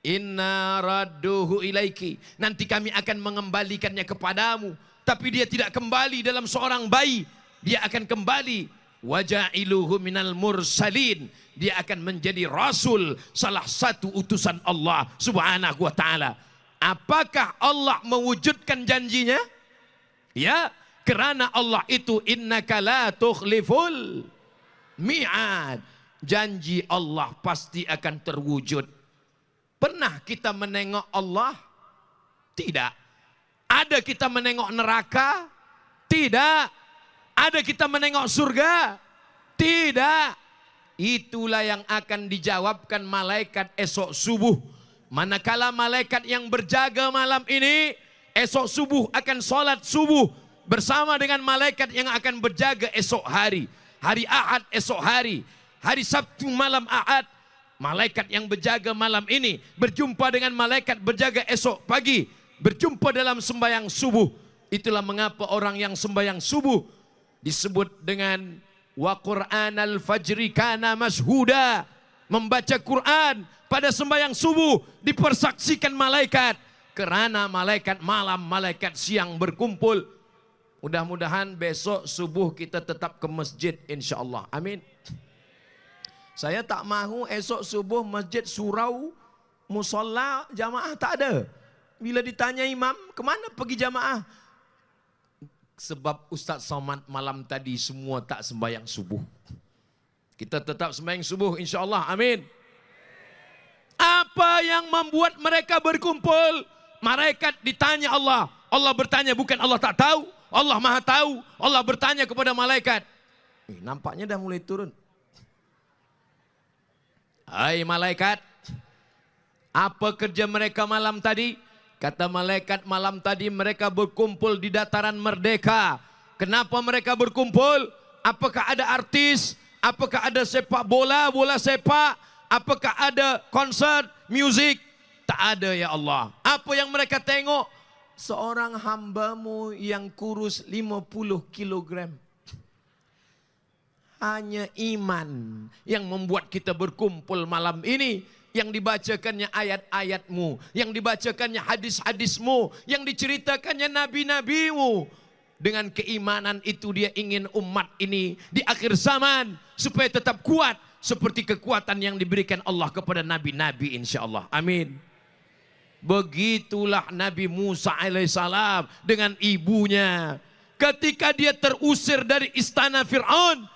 Inna radduhu ilaiki, nanti kami akan mengembalikannya kepadamu. Tapi dia tidak kembali dalam seorang bayi, dia akan kembali waja'iluhu minal mursalin, dia akan menjadi rasul, salah satu utusan Allah subhanahu wa ta'ala. Apakah Allah mewujudkan janjinya? Ya, kerana Allah itu innaka la tukhliful mi'ad, janji Allah pasti akan terwujud. Pernah kita menengok Allah? Tidak. Ada kita menengok neraka? Tidak. Ada kita menengok surga? Tidak. Itulah yang akan dijawabkan malaikat esok subuh. Manakala malaikat yang berjaga malam ini esok subuh akan sholat subuh bersama dengan malaikat yang akan berjaga esok hari. Hari Ahad esok hari. Hari Sabtu malam Ahad. Malaikat yang berjaga malam ini berjumpa dengan malaikat berjaga esok pagi. Berjumpa dalam sembahyang subuh. Itulah mengapa orang yang sembahyang subuh disebut dengan wa Qur'anal fajri kana mashhuda. Membaca Quran pada sembahyang subuh dipersaksikan malaikat. Kerana malaikat malam, malaikat siang berkumpul. Mudah-mudahan besok subuh kita tetap ke masjid insya-Allah. Amin. Saya tak mahu esok subuh masjid surau, musolla, jamaah tak ada. Bila ditanya imam, kemana pergi jamaah? Sebab Ustaz Somad malam tadi semua tak sembahyang subuh. Kita tetap sembahyang subuh insya-Allah. Amin. Apa yang membuat mereka berkumpul? Malaikat ditanya Allah. Allah bertanya, bukan Allah tak tahu. Allah Maha tahu. Allah bertanya kepada malaikat. Nampaknya dah mulai turun. Hai malaikat, apa kerja mereka malam tadi? Kata malaikat, malam tadi mereka berkumpul di dataran Merdeka. Kenapa mereka berkumpul? Apakah ada artis? Apakah ada sepak bola, bola sepak? Apakah ada konser, musik? Tak ada ya Allah. Apa yang mereka tengok? Seorang hambamu yang kurus 50 kilogram. Hanya iman yang membuat kita berkumpul malam ini. Yang dibacakannya ayat-ayatmu, yang dibacakannya hadis-hadismu, yang diceritakannya nabi-nabimu. Dengan keimanan itu dia ingin umat ini di akhir zaman supaya tetap kuat seperti kekuatan yang diberikan Allah kepada nabi-nabi insya-Allah. Amin. Begitulah Nabi Musa alaihissalam dengan ibunya. Ketika dia terusir dari istana Fir'aun,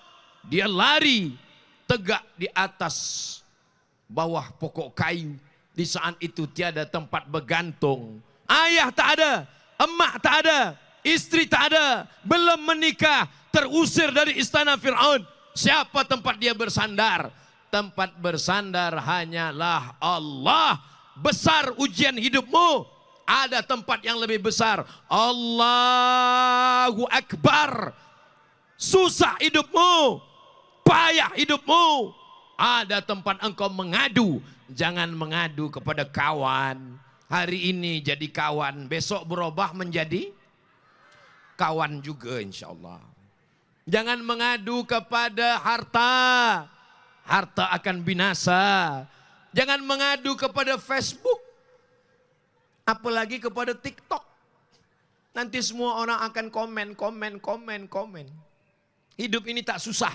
dia lari tegak di atas bawah pokok kayu. Di saat itu tiada tempat bergantung. Ayah tak ada, emak tak ada, istri tak ada, belum menikah, terusir dari istana Fir'aun. Siapa tempat dia bersandar? Tempat bersandar hanyalah Allah. Besar ujian hidupmu, ada tempat yang lebih besar. Allahu Akbar. Susah hidupmu, payah hidupmu, ada tempat engkau mengadu. Jangan mengadu kepada kawan. Hari ini jadi kawan, besok berubah menjadi kawan juga insya Allah. Jangan mengadu kepada harta. Harta akan binasa. Jangan mengadu kepada Facebook. Apalagi kepada TikTok. Nanti semua orang akan komen. Hidup ini tak susah.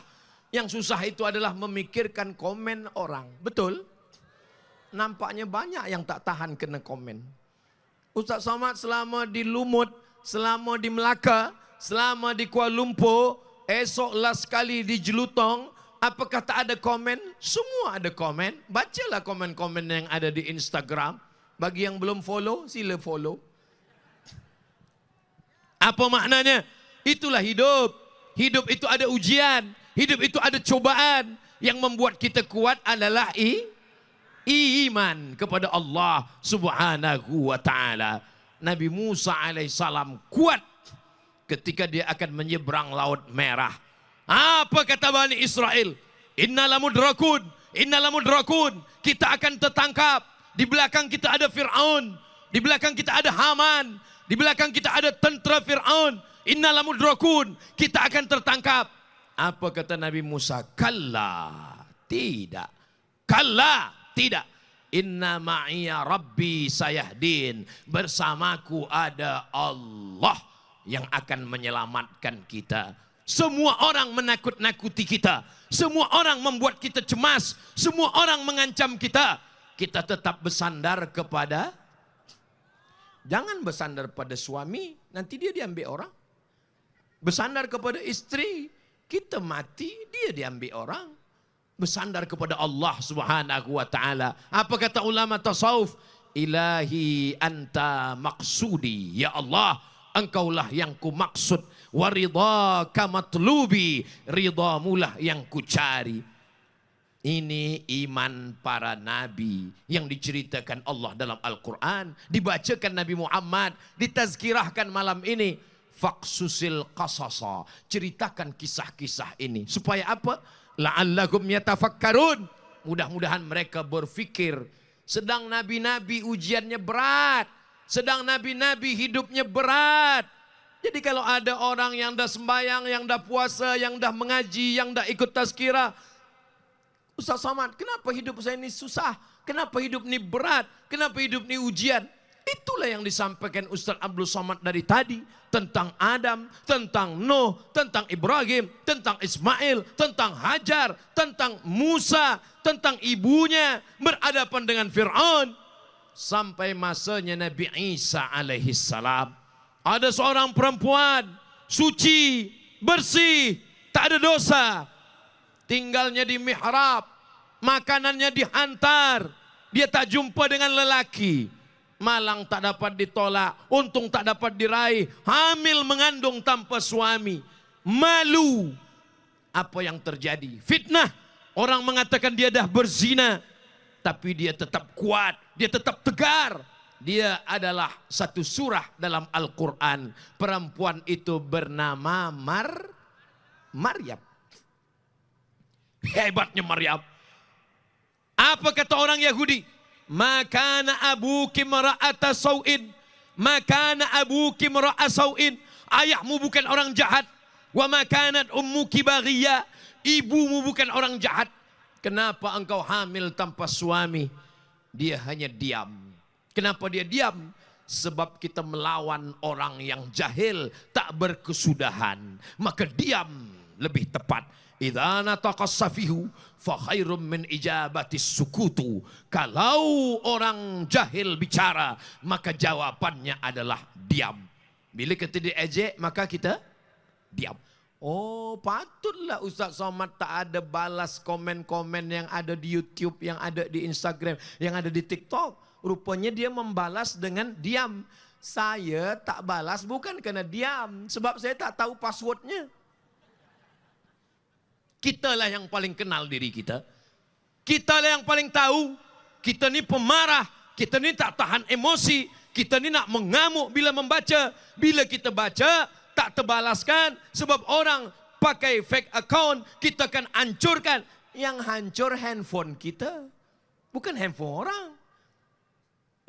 Yang susah itu adalah memikirkan komen orang. Betul? Nampaknya banyak yang tak tahan kena komen. Ustaz Somad selama di Lumut, selama di Melaka, selama di Kuala Lumpur, esok last kali di Jelutong, apakah tak ada komen? Semua ada komen. Bacalah komen-komen yang ada di Instagram. Bagi yang belum follow, sila follow. Apa maknanya? Itulah hidup. Hidup itu ada ujian. Hidup itu ada cobaan. Yang membuat kita kuat adalah iman kepada Allah subhanahu wa ta'ala. Nabi Musa alaihissalam kuat ketika dia akan menyeberang Laut Merah. Apa kata Bani Israel? Inna lamudrakun, inna lamudrakun. Kita akan tertangkap. Di belakang kita ada Fir'aun. Di belakang kita ada Haman. Di belakang kita ada tentera Fir'aun. Inna lamudrakun. Kita akan tertangkap. Apa kata Nabi Musa? Kalla. Tidak. Kalla. Tidak. Inna ma'iya rabbi sayahdin. Bersamaku ada Allah yang akan menyelamatkan kita. Semua orang menakut-nakuti kita. Semua orang membuat kita cemas. Semua orang mengancam kita. Kita tetap bersandar kepada, jangan bersandar pada suami, nanti dia diambil orang. Bersandar kepada istri, kita mati, dia diambil orang. Bersandar kepada Allah Subhanahu wa taala. Apa kata ulama tasawuf? Ilahi anta maksudi. Ya Allah, engkaulah yang ku maksud. Wa ridhaka matlubi. Ridhamulah yang ku cari. Ini iman para nabi yang diceritakan Allah dalam Al-Quran. Dibacakan Nabi Muhammad. Ditazkirahkan malam ini. Faqsusil qasasa. Ceritakan kisah-kisah ini. Supaya apa? La'allakum yatafakkarun. Mudah-mudahan mereka berfikir. Sedang nabi-nabi ujiannya berat. Sedang nabi-nabi hidupnya berat. Jadi kalau ada orang yang dah sembahyang, yang dah puasa, yang dah mengaji, yang dah ikut tazkirah. Ustaz Somad, kenapa hidup saya ini susah? Kenapa hidup ini berat? Kenapa hidup ini ujian? Itulah yang disampaikan Ustaz Abdul Somad dari tadi. Tentang Adam, tentang Nuh, tentang Ibrahim, tentang Ismail, tentang Hajar, tentang Musa, tentang ibunya berhadapan dengan Fir'aun. Sampai masanya Nabi Isa alaihissalam. Ada seorang perempuan, suci, bersih, tak ada dosa. Tinggalnya di mihrab, makanannya dihantar. Dia tak jumpa dengan lelaki. Malang tak dapat ditolak, untung tak dapat diraih. Hamil mengandung tanpa suami. Malu. Apa yang terjadi? Fitnah. Orang mengatakan dia dah berzina. Tapi dia tetap kuat, dia tetap tegar. Dia adalah satu surah dalam Al-Quran. Perempuan itu bernama Maryam. Hebatnya Maryam. Apa kata orang Yahudi? Makana abuki mara'ata sawin. Makana abuki mara'a sawin. Ayahmu bukan orang jahat. Wa makanat ummuki baghiyya. Ibumu bukan orang jahat. Kenapa engkau hamil tanpa suami? Dia hanya diam. Kenapa dia diam? Sebab kita melawan orang yang jahil, tak berkesudahan. Maka diam lebih tepat. Idza nataqas safihu fa khairum min ijabatis sukutu. Kalau orang jahil bicara, maka jawabannya adalah diam. Bila kita diejek, maka kita diam. Oh, patutlah Ustaz Somad tak ada balas komen-komen yang ada di YouTube, yang ada di Instagram, yang ada di TikTok. Rupanya dia membalas dengan diam. Saya tak balas bukan karena diam, sebab saya tak tahu passwordnya. Kitalah yang paling kenal diri kita. Kitalah yang paling tahu. Kita ni pemarah. Kita ni tak tahan emosi. Kita ni nak mengamuk bila membaca. Bila kita baca, tak terbalaskan. Sebab orang pakai fake account, kita akan hancurkan. Yang hancur handphone kita. Bukan handphone orang.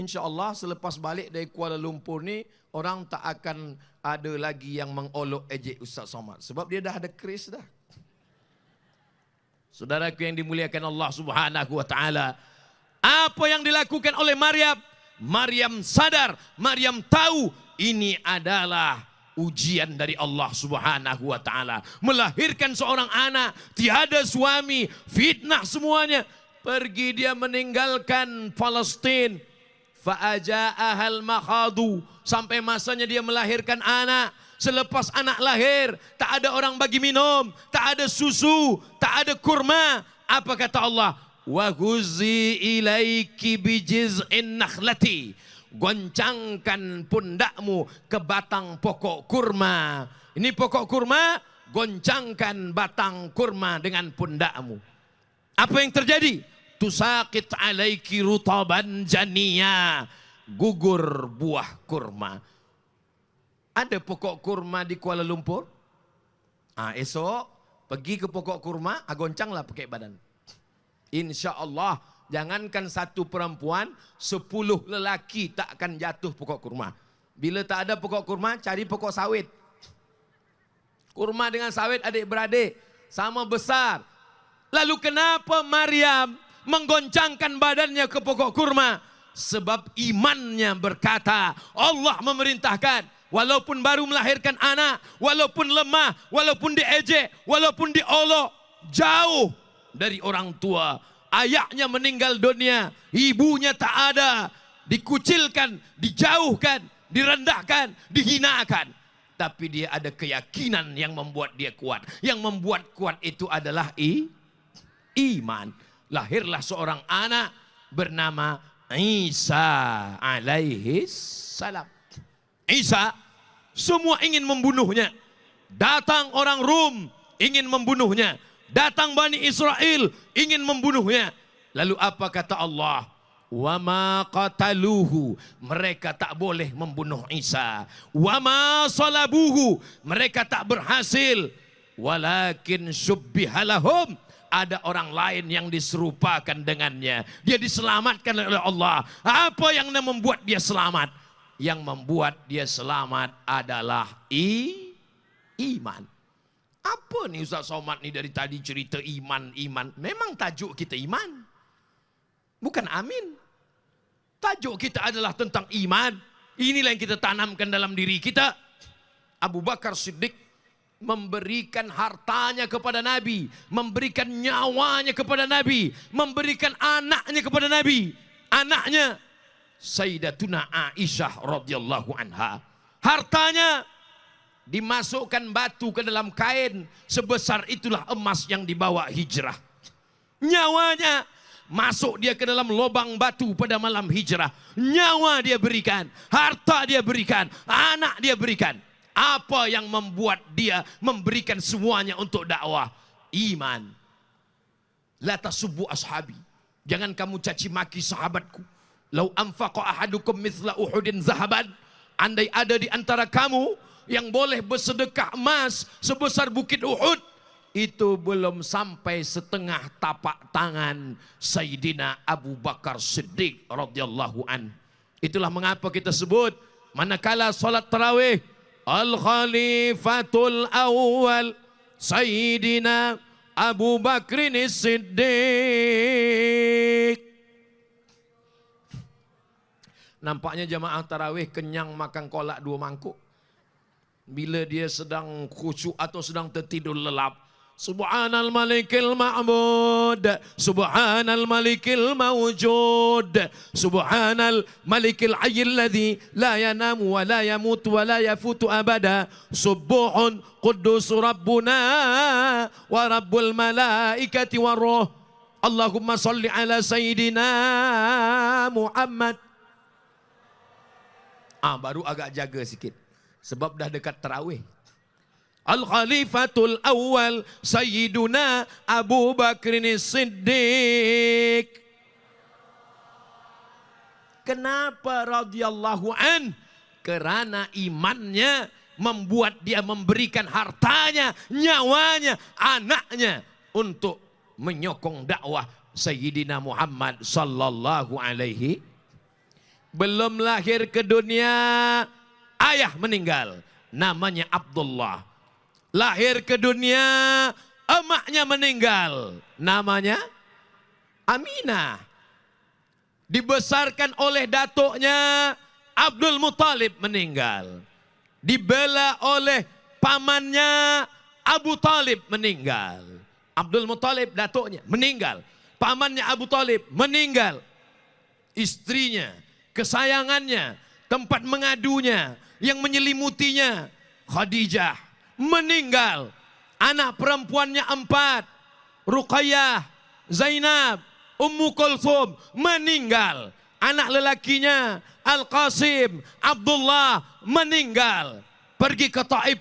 InsyaAllah selepas balik dari Kuala Lumpur ni, orang tak akan ada lagi yang mengolok ejek Ustaz Somad. Sebab dia dah ada kris dah. Saudaraku yang dimuliakan Allah Subhanahu wa taala, apa yang dilakukan oleh Maryam? Maryam sadar, Maryam tahu ini adalah ujian dari Allah Subhanahu wa taala. Melahirkan seorang anak, tiada suami, fitnah semuanya. Pergi dia meninggalkan Palestin. Fa'aja'ahal makhadu. Sampai masanya dia melahirkan anak. Selepas anak lahir, tak ada orang bagi minum, tak ada susu, tak ada kurma. Apa kata Allah? Wa huzi ilaiki bijiz'in nakhlati. Goncangkan pundakmu ke batang pokok kurma. Ini pokok kurma, goncangkan batang kurma dengan pundakmu. Apa yang terjadi? Tusaqit alaiki rutaban janiya. gugur buah kurma. Ada pokok kurma di Kuala Lumpur? Esok pergi ke pokok kurma, goncanglah pakai badan. Insya Allah, jangankan satu perempuan, 10 lelaki tak akan jatuh pokok kurma. Bila tak ada pokok kurma, cari pokok sawit. Kurma dengan sawit adik-beradik, sama besar. Lalu kenapa Maryam menggoncangkan badannya ke pokok kurma? Sebab imannya berkata, Allah memerintahkan, walaupun baru melahirkan anak, walaupun lemah, walaupun diejek, walaupun diolok, jauh dari orang tua. Ayahnya meninggal dunia, ibunya tak ada, dikucilkan, dijauhkan, direndahkan, dihinakan. Tapi dia ada keyakinan yang membuat dia kuat. Yang membuat kuat itu adalah iman. Lahirlah seorang anak bernama Isa alaihi salam. Isa, semua ingin membunuhnya. Datang orang Rum ingin membunuhnya. Datang Bani Israel ingin membunuhnya. Lalu apa kata Allah? Wa ma qataluhu, mereka tak boleh membunuh Isa. Wa ma salabuhu, mereka tak berhasil. Walakin syubbihalahum, ada orang lain yang diserupakan dengannya. Dia diselamatkan oleh Allah. Apa yang membuat dia selamat? Yang membuat dia selamat adalah iman. Apa nih Ustaz Somad nih dari tadi cerita iman. Memang tajuk kita iman. Bukan amin. Tajuk kita adalah tentang iman. Inilah yang kita tanamkan dalam diri kita. Abu Bakar Siddiq memberikan hartanya kepada Nabi, memberikan nyawanya kepada Nabi, memberikan anaknya kepada Nabi. Anaknya Sayyidatuna Aisyah radhiyallahu anha. Hartanya dimasukkan batu ke dalam kain, sebesar itulah emas yang dibawa hijrah. Nyawanya masuk dia ke dalam lubang batu pada malam hijrah. Nyawa dia berikan, harta dia berikan, anak dia berikan. Apa yang membuat dia memberikan semuanya untuk dakwah? Iman. La tasubbu ashabi, jangan kamu caci maki sahabatku. Lau anfaqa ahadukum mithla Uhudin zahaban, andai ada di antara kamu yang boleh bersedekah emas sebesar bukit Uhud, itu belum sampai setengah tapak tangan Sayyidina Abu Bakar Siddiq radhiyallahu an. Itulah mengapa kita sebut manakala salat tarawih, Al-Khalifatul Awwal Sayyidina Abu Bakrin Siddiq. Nampaknya jamaah tarawih kenyang makan kolak 2 mangkuk. Bila dia sedang khusyuk atau sedang tertidur lelap, Subhanal Malikil Ma'bud, Subhanal Malikil Mawjud, Subhanal Malikil Hayyil Ladzi la yanamu wa la yamut wa la yafutu abada, Subuhun Quddus Rabbuna wa Rabbul Malaikati wa Ruh. Allahumma salli ala Sayyidina Muhammad. Baru agak jaga sikit sebab dah dekat tarawih. Al-Khalifatul Awwal Sayyiduna Abu Bakrin Siddiq. Kenapa radhiyallahu an? Kerana imannya membuat dia memberikan hartanya, nyawanya, anaknya untuk menyokong dakwah Sayyidina Muhammad sallallahu alaihi. Belum lahir ke dunia, ayah meninggal, namanya Abdullah. Lahir ke dunia, emaknya meninggal, namanya Aminah. Dibesarkan oleh datuknya, Abdul Muttalib meninggal. Dibela oleh pamannya, Abu Talib meninggal. Abdul Muttalib datuknya meninggal, pamannya Abu Talib meninggal. Istrinya, kesayangannya, tempat mengadunya, yang menyelimutinya, Khadijah meninggal. Anak perempuannya 4, Ruqayyah, Zainab, Ummu Kulthum meninggal. Anak lelakinya Al-Qasim, Abdullah meninggal. Pergi ke Taif.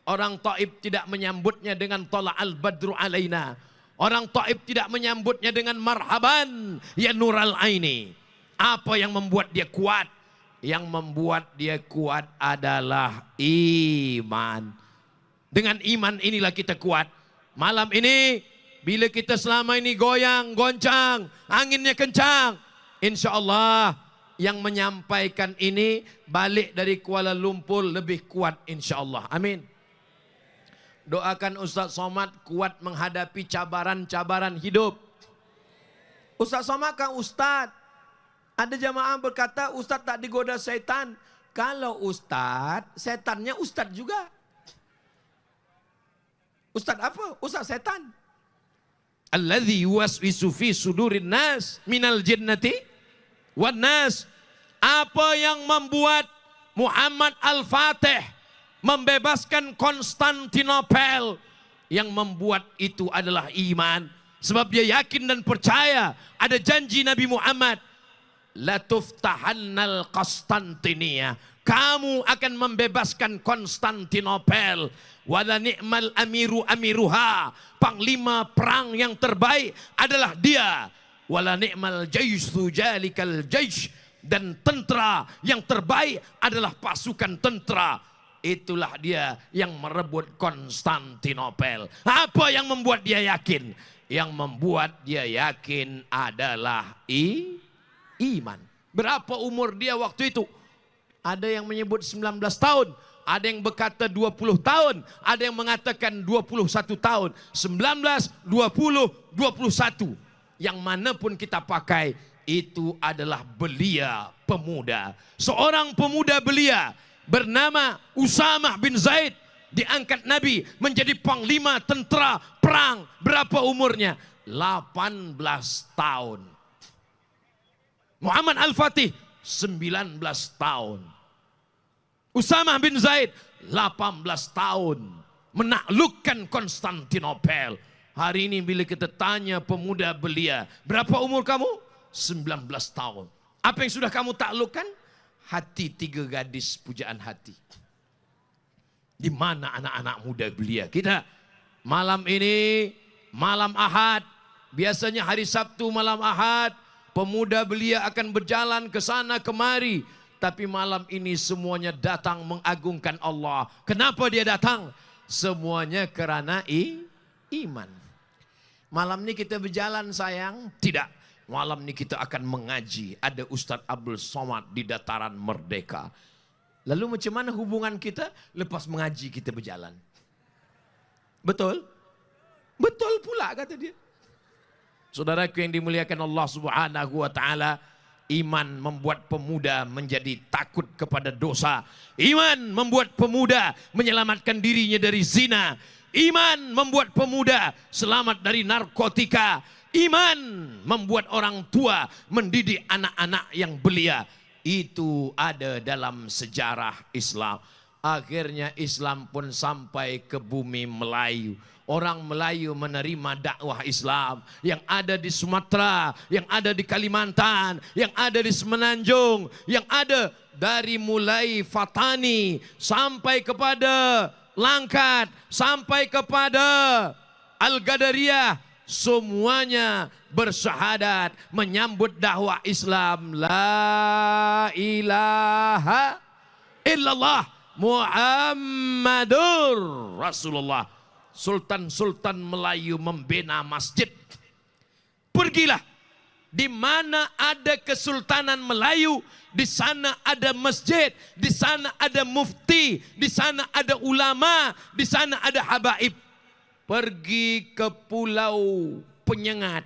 Orang Taif tidak menyambutnya dengan Tala'al Badru alaina. Orang Taif tidak menyambutnya dengan marhaban ya Nural Aini. Apa yang membuat dia kuat? Yang membuat dia kuat adalah iman. Dengan iman inilah kita kuat. Malam ini, bila kita selama ini goyang, goncang, anginnya kencang, insya Allah yang menyampaikan ini balik dari Kuala Lumpur lebih kuat insya Allah. Amin. Doakan Ustaz Somad kuat menghadapi cabaran-cabaran hidup. Ustaz Somad kan Ustaz. Ada jamaah berkata Ustaz tak digoda setan. Kalau Ustaz, setannya Ustaz juga. Ustaz apa? Ustaz setan. Alladzi yuwaswisu fi sudurin nas minal jinnati wan nas. Apa yang membuat Muhammad Al-Fatih membebaskan Konstantinopel? Yang membuat itu adalah iman. Sebab dia yakin dan percaya ada janji Nabi Muhammad. Latuftahannal Konstantinia. Kamu akan membebaskan Konstantinopel. Wala ni'mal amiru amiruha. Panglima perang yang terbaik adalah dia. Wala ni'mal jaysu jalikal jaysh. Dan tentera yang terbaik adalah pasukan tentera. Itulah dia yang merebut Konstantinopel. Apa yang membuat dia yakin? Yang membuat dia yakin adalah iman. Berapa umur dia waktu itu? Ada yang menyebut 19 tahun. Ada yang berkata 20 tahun. Ada yang mengatakan 21 tahun. 19, 20, 21. Yang mana pun kita pakai, itu adalah belia pemuda. Seorang pemuda belia bernama Usamah bin Zaid. Diangkat Nabi menjadi panglima tentera perang. Berapa umurnya? 18 tahun. Muhammad Al-Fatih 19 tahun. Usamah bin Zaid 18 tahun. Menaklukkan Konstantinopel. Hari ini bila kita tanya pemuda belia, berapa umur kamu? 19 tahun. Apa yang sudah kamu taklukkan? Hati 3 gadis pujaan hati. Di mana anak-anak muda belia kita? Malam ini, malam Ahad. Biasanya hari Sabtu malam Ahad, pemuda belia akan berjalan ke sana kemari. Tapi malam ini semuanya datang mengagungkan Allah. Kenapa dia datang? Semuanya kerana iman. Malam ini kita berjalan sayang? Tidak. Malam ini kita akan mengaji. Ada Ustaz Abdul Somad di Dataran Merdeka. Lalu macam mana hubungan kita? Lepas mengaji kita berjalan. Betul? Betul pula kata dia. Saudaraku yang dimuliakan Allah Subhanahu wa taala, iman membuat pemuda menjadi takut kepada dosa. Iman membuat pemuda menyelamatkan dirinya dari zina. Iman membuat pemuda selamat dari narkotika. Iman membuat orang tua mendidik anak-anak yang belia. Itu ada dalam sejarah Islam. Akhirnya Islam pun sampai ke bumi Melayu. Orang Melayu menerima dakwah Islam yang ada di Sumatera, yang ada di Kalimantan, yang ada di Semenanjung, yang ada dari mulai Fatani sampai kepada Langkat, sampai kepada Al-Gadariyah. Semuanya bersyahadat menyambut dakwah Islam. La ilaha illallah Muhammadur Rasulullah. Sultan-sultan Melayu membina masjid. Pergilah. Di mana ada Kesultanan Melayu, di sana ada masjid, di sana ada mufti, di sana ada ulama, di sana ada habaib. Pergi ke Pulau Penyengat.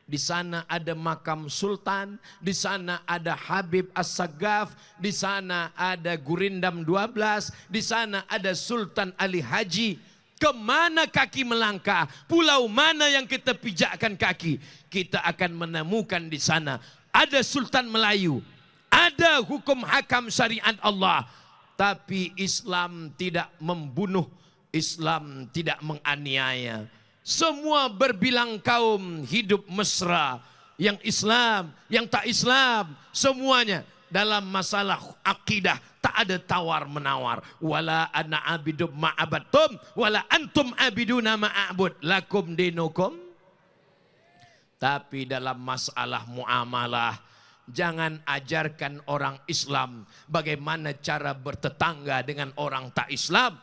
Di sana ada makam sultan, di sana ada Habib As-Sagaf, di sana ada Gurindam 12, di sana ada Sultan Ali Haji. Kemana kaki melangkah? Pulau mana yang kita pijakkan kaki? Kita akan menemukan di sana ada Sultan Melayu, ada hukum hakam syariat Allah. Tapi Islam tidak membunuh, Islam tidak menganiaya. Semua berbilang kaum hidup mesra. Yang Islam, yang tak Islam, semuanya dalam masalah akidah tak ada tawar menawar. Wala ana abidum ma'abattum wala antum abiduna ma'abud lakum dinukum. Tapi dalam masalah muamalah, Jangan ajarkan orang Islam bagaimana cara bertetangga dengan orang tak Islam.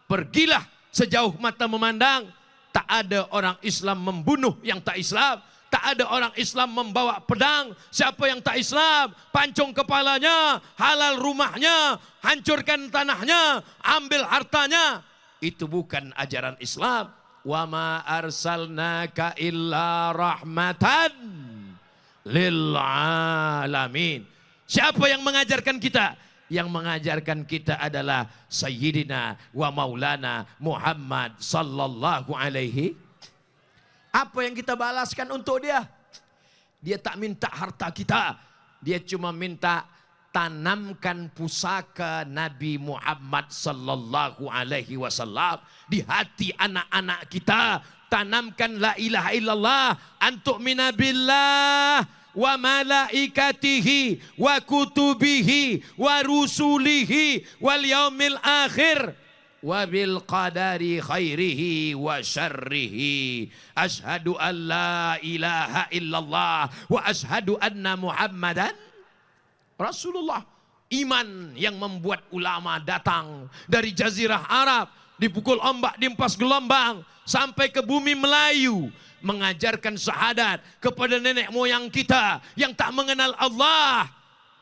Pergilah sejauh mata memandang. Tak ada orang Islam membunuh yang tak Islam. Tak ada orang Islam membawa pedang. Siapa yang tak Islam, pancung kepalanya, halal rumahnya, hancurkan tanahnya, ambil hartanya. Itu bukan ajaran Islam. Wa ma arsalnaka illa rahmatan lil alamin. Siapa yang mengajarkan kita? Yang mengajarkan kita adalah Sayyidina wa Maulana Muhammad sallallahu alaihi. Apa yang kita balaskan untuk dia? Dia tak minta harta kita. Dia cuma minta tanamkan pusaka Nabi Muhammad sallallahu alaihi wasallam di hati anak-anak kita. Tanamkan la ilaha illallah antu'mina billah wa malaikatihi wa kutubihi wa rusulihi wal yaumil akhir wa bil qadari khairihi wa syarrihi. Ashhadu an la ilaha illallah wa ashhadu anna Muhammadan Rasulullah. Iman yang membuat ulama datang dari jazirah Arab, dipukul ombak, diempas gelombang sampai ke bumi Melayu, mengajarkan syahadat kepada nenek moyang kita yang tak mengenal Allah.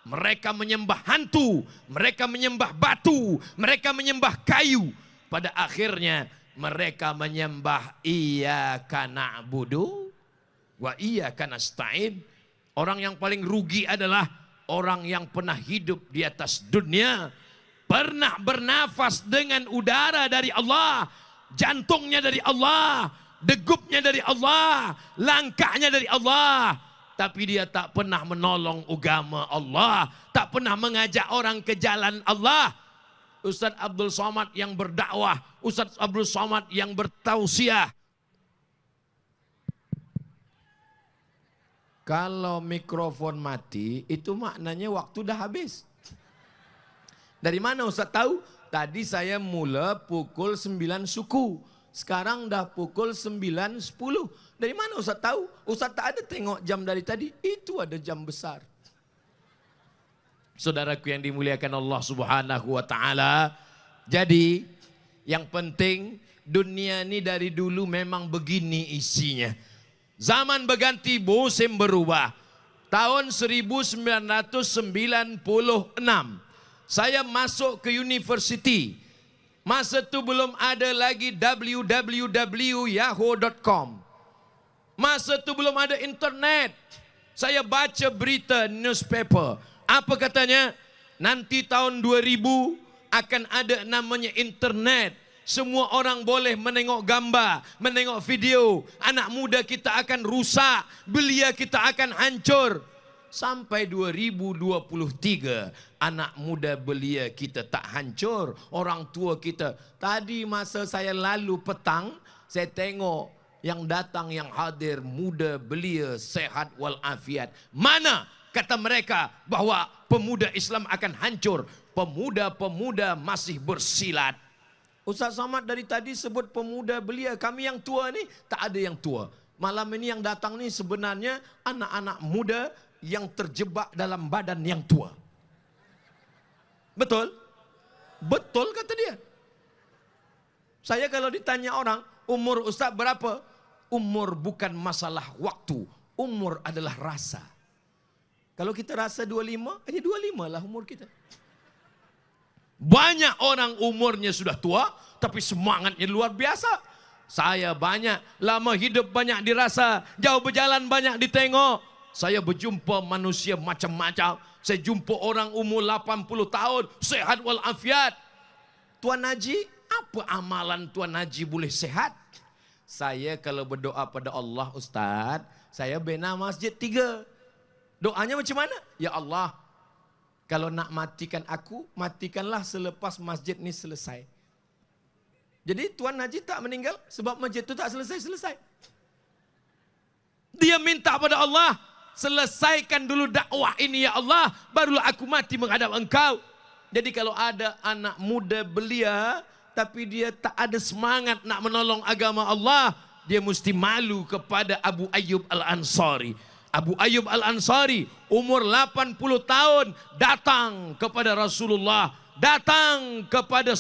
Mereka menyembah hantu, mereka menyembah batu, mereka menyembah kayu. Pada akhirnya mereka menyembah iyyaka na'budu wa iyyaka nasta'in. Orang yang paling rugi adalah orang yang pernah hidup di atas dunia, pernah bernafas dengan udara dari Allah, jantungnya dari Allah, degupnya dari Allah, langkahnya dari Allah. Tapi dia tak pernah menolong agama Allah, tak pernah mengajak orang ke jalan Allah. Ustaz Abdul Somad yang berdakwah, Ustaz Abdul Somad yang bertausiah. Kalau mikrofon mati, itu maknanya waktu dah habis. Dari mana Ustaz tahu? Tadi saya mula pukul 9 suku. Sekarang dah pukul 9.10. Dari mana Ustaz tahu? Ustaz tak ada tengok jam dari tadi. Itu ada jam besar. Saudaraku yang dimuliakan Allah Subhanahu wa taala. Jadi yang penting dunia ini dari dulu memang begini isinya. Zaman berganti, musim berubah. Tahun 1996 saya masuk ke university. Masa itu belum ada lagi www.yahoo.com. Masa itu belum ada internet. Saya baca berita newspaper. Apa katanya? Nanti tahun 2000 akan ada namanya internet. Semua orang boleh menengok gambar, menengok video. Anak muda kita akan rusak, belia kita akan hancur. Sampai 2023 anak muda belia kita tak hancur. Orang tua kita. Tadi masa saya lalu petang, saya tengok yang datang, yang hadir muda belia sehat walafiat. Mana kata mereka bahwa pemuda Islam akan hancur? Pemuda-pemuda masih bersilat. Ustaz Somad dari tadi sebut pemuda belia. Kami yang tua ni tak ada yang tua. Malam ini yang datang ni sebenarnya anak-anak muda yang terjebak dalam badan yang tua. Betul? Betul kata dia. Saya kalau ditanya orang, umur Ustaz berapa? Umur bukan masalah waktu. Umur adalah rasa. Kalau kita rasa 25, hanya 25 lah umur kita. Banyak orang umurnya sudah tua, tapi semangatnya luar biasa. Saya banyak, lama hidup banyak dirasa, jauh berjalan banyak ditengok. Saya berjumpa manusia macam-macam. Saya jumpa orang umur 80 tahun, sehat walafiat. Tuan Haji, apa amalan Tuan Haji boleh sehat? Saya kalau berdoa pada Allah Ustaz, saya bina masjid 3. Doanya macam mana? Ya Allah, kalau nak matikan aku, matikanlah selepas masjid ni selesai. Jadi Tuan Haji tak meninggal sebab masjid itu tak selesai-selesai. Dia minta pada Allah, selesaikan dulu dakwah ini ya Allah, barulah aku mati menghadap engkau. Jadi kalau ada anak muda belia, tapi dia tak ada semangat nak menolong agama Allah, dia mesti malu kepada Abu Ayyub Al-Ansari. Abu Ayyub Al-Ansari umur 80 tahun datang kepada Rasulullah, datang kepada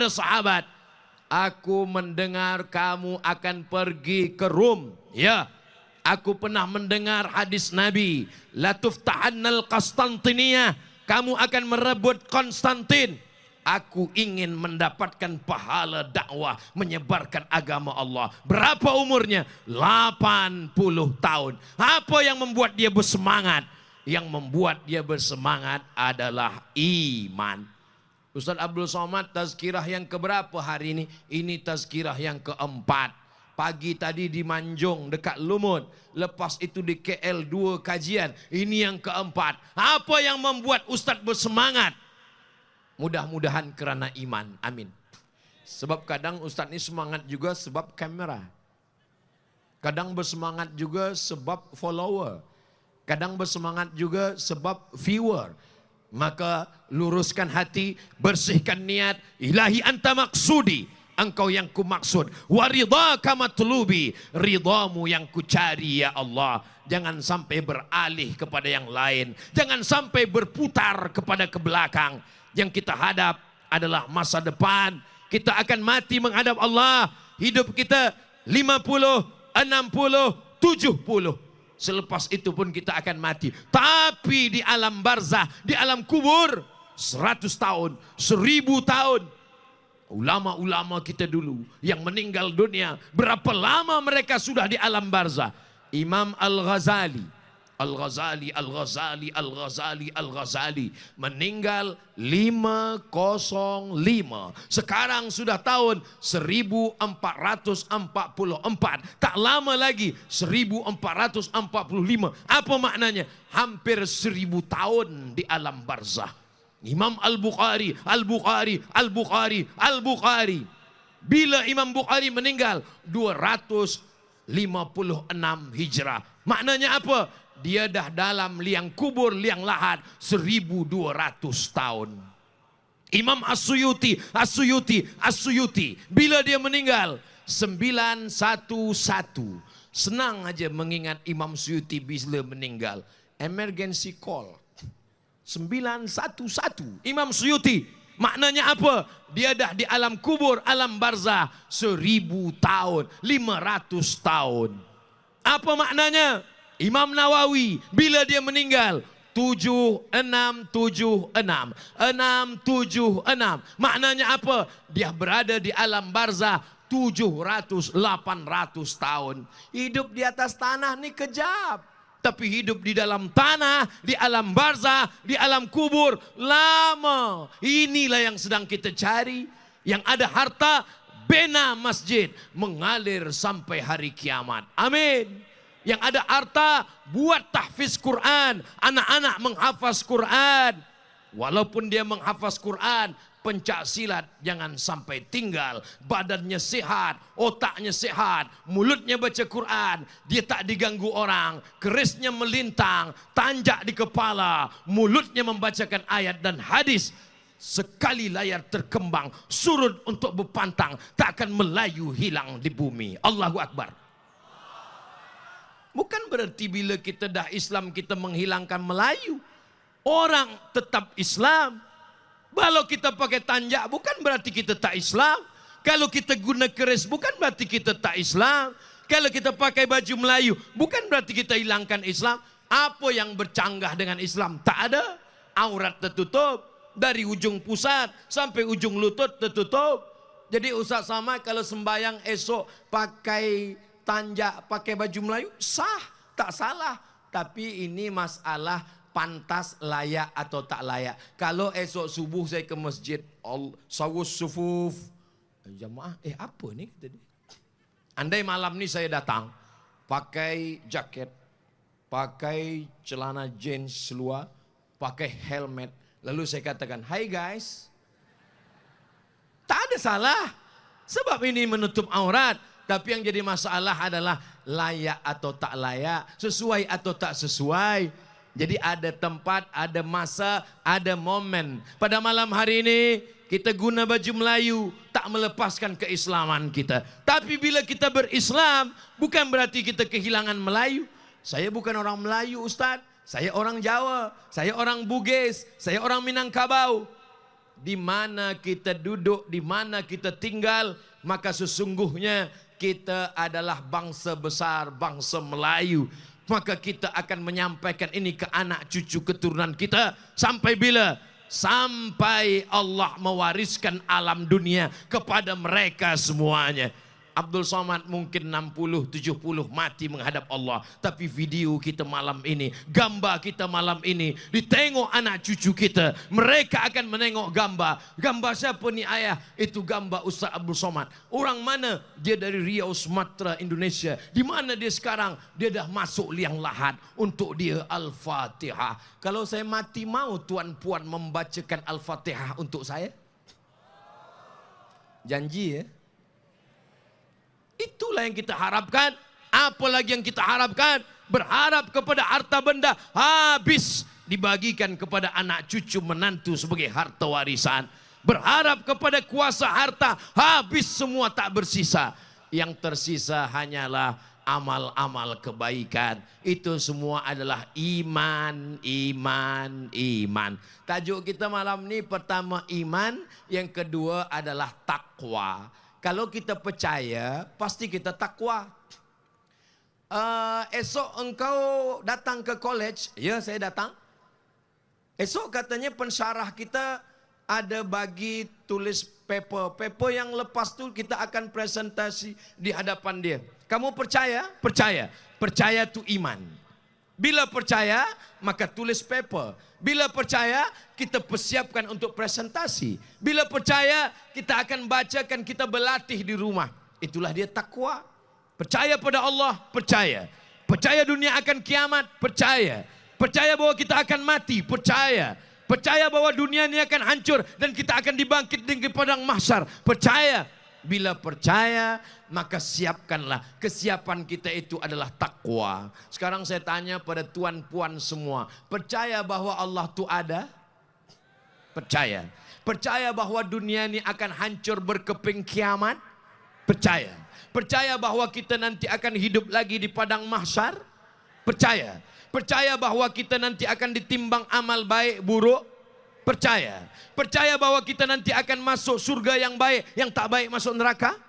sahabat, Aku mendengar kamu akan pergi ke Rom. Ya, aku pernah mendengar hadis Nabi, la tuftahannal Konstantiniyah, kamu akan merebut Konstantin. Aku ingin mendapatkan pahala dakwah menyebarkan agama Allah. Berapa umurnya? 80 tahun. Apa yang membuat dia bersemangat? Yang membuat dia bersemangat adalah iman. Ustaz Abdul Somad, tazkirah yang keberapa hari ini? Ini tazkirah yang keempat. Pagi tadi di Manjung dekat Lumut. Lepas itu di KL 2 kajian. Ini yang keempat. Apa yang membuat Ustaz bersemangat? Mudah-mudahan kerana iman. Amin. Sebab kadang Ustaz ini semangat juga sebab kamera. Kadang bersemangat juga sebab follower. Kadang bersemangat juga sebab viewer. Maka luruskan hati, bersihkan niat. Ilahi anta maksudi, engkau yang ku maksud. Waridhaka matlubi, ridhamu yang ku cari ya Allah. Jangan sampai beralih kepada yang lain. Jangan sampai berputar kepada ke belakang. Yang kita hadap adalah masa depan. Kita akan mati menghadap Allah. Hidup kita 50, 60, 70. Selepas itu pun kita akan mati. Tapi di alam barzah, di alam kubur, 100 tahun, 1000 tahun. Ulama-ulama kita dulu yang meninggal dunia, berapa lama mereka sudah di alam barzah? Imam Al-Ghazali meninggal 505. Sekarang sudah tahun 1444. Tak lama lagi 1445. Apa maknanya? Hampir 1000 tahun di alam barzah. Imam Al-Bukhari. Bila Imam Bukhari meninggal? 256 Hijrah. Maknanya apa? Dia dah dalam liang kubur, liang lahat 1200 tahun. Imam As-Suyuti. Bila dia meninggal? 911. Senang aja mengingat Imam Suyuti bila meninggal. Emergency call. 911. Imam Suyuti. Maknanya apa? Dia dah di alam kubur, alam barzah 1000 tahun, 500 tahun. Apa maknanya? Imam Nawawi bila dia meninggal 7676. Maknanya apa? Dia berada di alam barzah 700-800 tahun. Hidup di atas tanah ni kejap. Tapi hidup di dalam tanah, di alam barzah, di alam kubur lama. Inilah yang sedang kita cari. Yang ada harta, bina masjid, mengalir sampai hari kiamat. Amin. Yang ada harta, buat tahfiz Quran. Anak-anak menghafaz Quran. Walaupun dia menghafaz Quran, pencak silat jangan sampai tinggal. Badannya sehat, otaknya sehat, mulutnya baca Quran. Dia tak diganggu orang, kerisnya melintang, tanjak di kepala, mulutnya membacakan ayat dan hadis. Sekali layar terkembang, surut untuk berpantang, tak akan melayu hilang di bumi. Allahu Akbar. Bukan berarti bila kita dah Islam kita menghilangkan Melayu. Orang tetap Islam. Kalau kita pakai tanjak bukan berarti kita tak Islam. Kalau kita guna keris bukan berarti kita tak Islam. Kalau kita pakai baju Melayu bukan berarti kita hilangkan Islam. Apa yang bercanggah dengan Islam? Tak ada. Aurat tertutup. Dari ujung pusat sampai ujung lutut tertutup. Jadi Ustaz Samad kalau sembayang esok pakai tanjak, pakai baju Melayu, sah, tak salah. Tapi ini masalah pantas, layak atau tak layak. Kalau esok subuh saya ke masjid, sawus sufuf, jamaah, apa ni? Andai malam ni saya datang, pakai jaket, pakai celana jeans seluar, pakai helmet, lalu saya katakan, hai guys, tak ada salah. Sebab ini menutup aurat. Tapi yang jadi masalah adalah layak atau tak layak, sesuai atau tak sesuai. Jadi ada tempat, ada masa, ada momen. Pada malam hari ini kita guna baju Melayu, tak melepaskan keislaman kita. Tapi bila kita berislam, bukan berarti kita kehilangan Melayu. Saya bukan orang Melayu, Ustaz. Saya orang Jawa, saya orang Bugis, saya orang Minangkabau. Di mana kita duduk, di mana kita tinggal, maka sesungguhnya kita adalah bangsa besar, bangsa Melayu. Maka kita akan menyampaikan ini ke anak cucu keturunan kita. Sampai bila? Sampai Allah mewariskan alam dunia kepada mereka semuanya. Abdul Somad mungkin 60, 70 mati menghadap Allah. Tapi video kita malam ini, gambar kita malam ini, ditengok anak cucu kita. Mereka akan menengok gambar. Gambar siapa ni ayah? Itu gambar Ustaz Abdul Somad. Orang mana? Dia dari Riau, Sumatera, Indonesia. Di mana dia sekarang? Dia dah masuk liang lahat. Untuk dia Al-Fatihah. Kalau saya mati, mau tuan-puan membacakan Al-Fatihah untuk saya? Janji ya? Itulah yang kita harapkan. Apa lagi yang kita harapkan? Berharap kepada harta benda habis dibagikan kepada anak cucu menantu sebagai harta warisan. Berharap kepada kuasa harta habis semua tak bersisa. Yang tersisa hanyalah amal-amal kebaikan. Itu semua adalah iman, iman, iman. Tajuk kita malam ni pertama iman, yang kedua adalah takwa. Kalau kita percaya, pasti kita takwa. Esok engkau datang ke college. Ya, saya datang. Esok katanya pensyarah kita ada bagi tulis paper. Paper yang lepas tu kita akan presentasi di hadapan dia. Kamu percaya? Percaya. Percaya tu iman. Bila percaya, maka tulis paper. Bila percaya, kita persiapkan untuk presentasi. Bila percaya, kita akan bacakan, kita berlatih di rumah. Itulah dia takwa. Percaya pada Allah, percaya. Percaya dunia akan kiamat, percaya. Percaya bahwa kita akan mati, percaya. Percaya bahwa dunia ini akan hancur dan kita akan dibangkit di padang mahsyar, percaya. Bila percaya, maka siapkanlah. Kesiapan kita itu adalah takwa. Sekarang saya tanya pada tuan-puan semua. Percaya bahwa Allah itu ada? Percaya. Percaya bahwa dunia ini akan hancur berkeping kiamat? Percaya. Percaya bahwa kita nanti akan hidup lagi di padang mahsyar? Percaya. Percaya bahwa kita nanti akan ditimbang amal baik buruk? Percaya. Percaya bahwa kita nanti akan masuk surga yang baik, yang tak baik masuk neraka?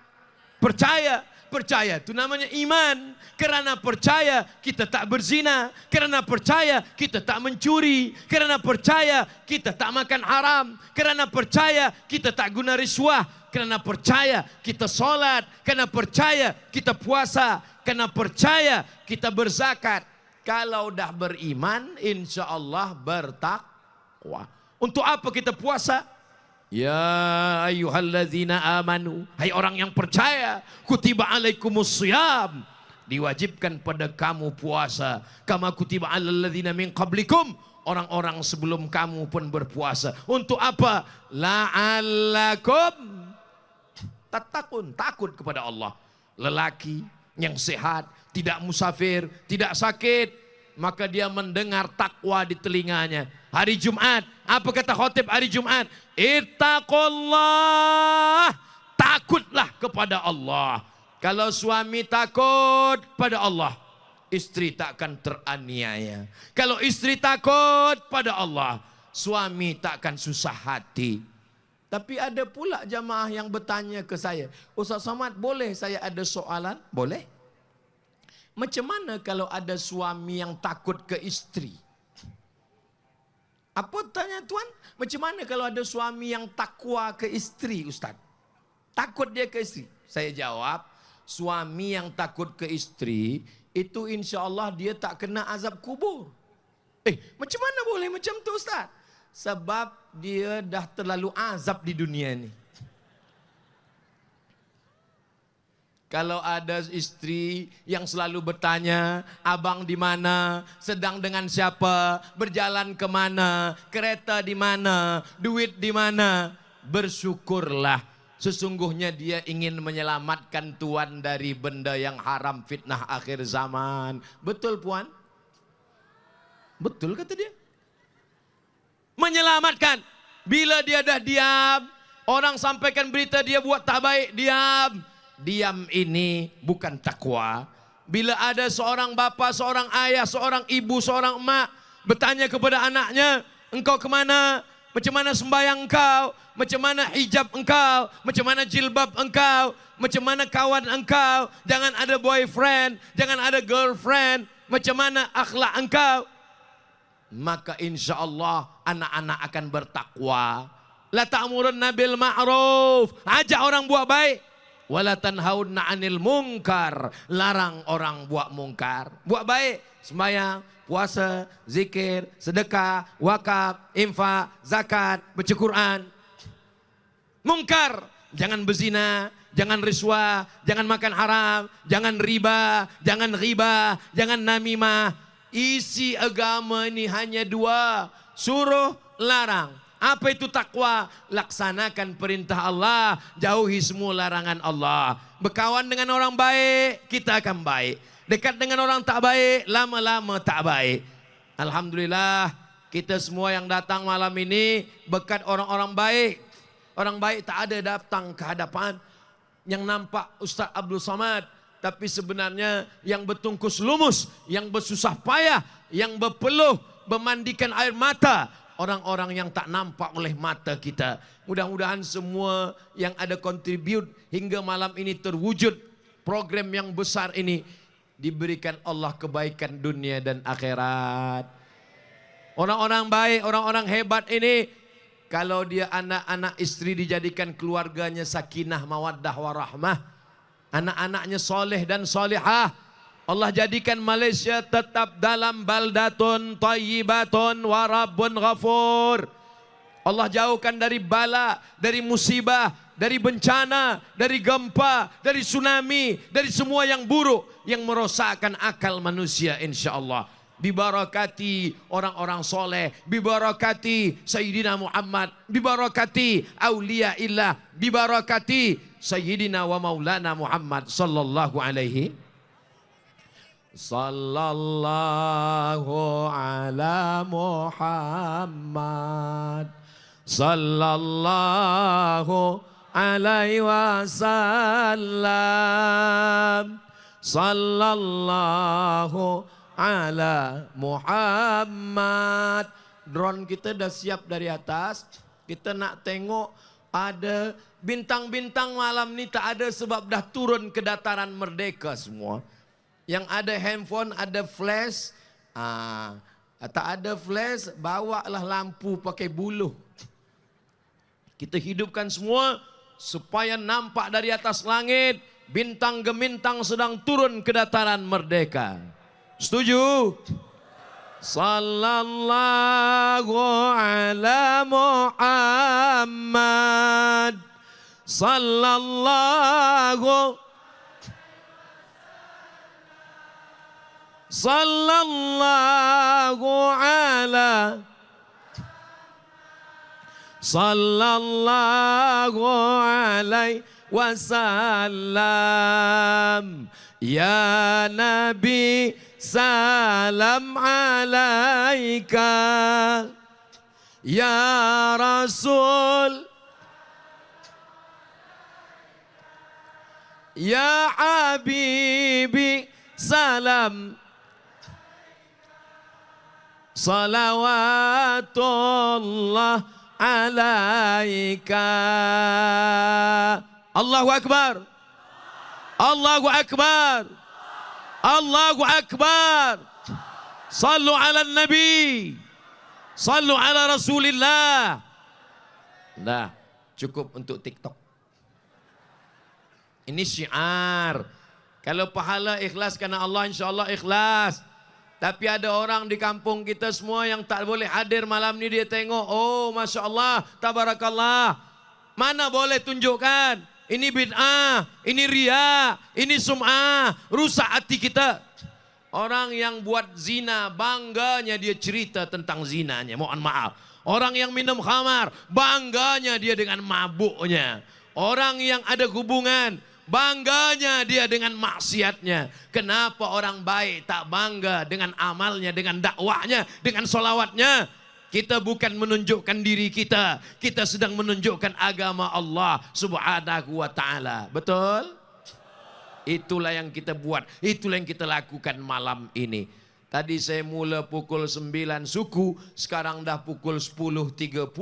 Percaya. Percaya itu namanya iman. Kerana percaya kita tak berzina. Kerana percaya kita tak mencuri. Kerana percaya kita tak makan haram. Kerana percaya kita tak guna riswah. Kerana percaya kita solat. Kerana percaya kita puasa. Kerana percaya kita berzakat. Kalau dah beriman, insya Allah bertakwa. Untuk apa kita puasa? Ya ayyuhallazina amanu. Hai orang yang percaya. Kutiba alaikumus syiyam. Diwajibkan pada kamu puasa. Kama kutiba alal ladzina min qablikum. Orang-orang sebelum kamu pun berpuasa. Untuk apa? La'allakum tattaqun. Takut kepada Allah. Lelaki yang sehat, tidak musafir, tidak sakit, maka dia mendengar takwa di telinganya. Hari Jumat, apa kata khotib hari Jumat? Ittaqullah, takutlah kepada Allah. Kalau suami takut pada Allah, istri tak akan teraniaya. Kalau istri takut pada Allah, suami tak akan susah hati. Tapi ada pula jamaah yang bertanya ke saya, Ustaz Somad, boleh saya ada soalan? Boleh. Macam mana kalau ada suami yang takut ke istri? Apa tanya tuan? Macam mana kalau ada suami yang takwa ke istri, Ustaz? Takut dia ke istri? Saya jawab, suami yang takut ke istri, itu insya Allah dia tak kena azab kubur. Macam mana boleh macam tu, Ustaz? Sebab dia dah terlalu azab di dunia ni. Kalau ada istri yang selalu bertanya, abang di mana, sedang dengan siapa, berjalan ke mana, kereta di mana, duit di mana, bersyukurlah. Sesungguhnya dia ingin menyelamatkan tuan dari benda yang haram, fitnah akhir zaman. Betul puan? Betul kata dia. Menyelamatkan. Bila dia dah diam, orang sampaikan berita dia buat tak baik, diam. Diam ini bukan takwa. Bila ada seorang bapa, seorang ayah, seorang ibu, seorang emak bertanya kepada anaknya, engkau kemana? Macam mana sembahyang engkau? Macam mana hijab engkau? Macam mana jilbab engkau? Macam mana kawan engkau? Jangan ada boyfriend, jangan ada girlfriend. Macam mana akhlak engkau? Maka insya Allah anak-anak akan bertakwa. La ta'murunna bil ma'ruf, ajak orang buat baik. Wala tanhauna 'anil munkar, larang orang buat mungkar. Buat baik, sembahyang, puasa, zikir, sedekah, wakaf, infak, zakat, baca Quran. Mungkar, jangan berzina, jangan riswah, jangan makan haram, jangan riba, jangan ghibah, jangan namimah. Isi agama ini hanya dua, suruh, larang. Apa itu takwa? Laksanakan perintah Allah, jauhi semua larangan Allah. Berkawan dengan orang baik, kita akan baik. Dekat dengan orang tak baik, lama-lama tak baik. Alhamdulillah, kita semua yang datang malam ini berkat orang-orang baik. Orang baik tak ada datang ke hadapan. Yang nampak Ustaz Abdul Samad, tapi sebenarnya yang bertungkus lumus, yang bersusah payah, yang berpeluh, memandikan air mata. Orang-orang yang tak nampak oleh mata kita. Mudah-mudahan semua yang ada kontribut hingga malam ini terwujud. Program yang besar ini diberikan Allah kebaikan dunia dan akhirat. Orang-orang baik, orang-orang hebat ini, kalau dia anak-anak istri dijadikan keluarganya sakinah, mawaddah, warahmah. Anak-anaknya soleh dan solihah. Allah jadikan Malaysia tetap dalam baldatun tayyibatun wa rabbun ghafur. Allah jauhkan dari bala, dari musibah, dari bencana, dari gempa, dari tsunami, dari semua yang buruk yang merosakkan akal manusia insya-Allah. Bibarakati orang-orang soleh, bibarakati Sayyidina Muhammad, bibarakati awliya illah, bibarakati Sayyidina wa Maulana Muhammad sallallahu alaihi sallallahu ala Muhammad sallallahu alaihi wasallam sallallahu ala Muhammad. Drone kita dah siap dari atas. Kita nak tengok ada bintang-bintang malam ni tak ada sebab dah turun ke dataran merdeka semua. Yang ada handphone, ada flash. Tak ada flash, bawalah lampu pakai buluh. Kita hidupkan semua supaya nampak dari atas langit. Bintang gemintang sedang turun ke dataran merdeka. Setuju? Sallallahu ala Muhammad. Sallallahu ala sallallahu alaihi wasallam. Ya Nabi salam alaika, ya Rasul, ya Habibi salam. Salawatullah alaika. Allahu Akbar. Allahu Akbar. Allahu Akbar. Sallu ala Nabi. Sallu ala Rasulillah. Dah, cukup untuk TikTok. Ini syiar. Kalau pahala ikhlas kerana Allah, insya-Allah ikhlas. Tapi ada orang di kampung kita semua yang tak boleh hadir malam ni, dia tengok, oh Masya Allah, tabarakallah. Mana boleh tunjukkan, ini bid'ah, ini riya, ini sum'ah, rusak hati kita. Orang yang buat zina, bangganya dia cerita tentang zinanya, mohon maaf. Orang yang minum khamar, bangganya dia dengan mabuknya. Orang yang ada hubungan, Bangganya dia dengan maksiatnya. Kenapa orang baik tak bangga dengan amalnya, dengan dakwahnya, dengan solawatnya? Kita bukan menunjukkan diri kita. Kita sedang menunjukkan agama Allah subhanahu wa ta'ala. Betul? Itulah yang kita buat. Itulah yang kita lakukan malam ini. Tadi saya mula pukul 9 suku. Sekarang dah pukul 10.30.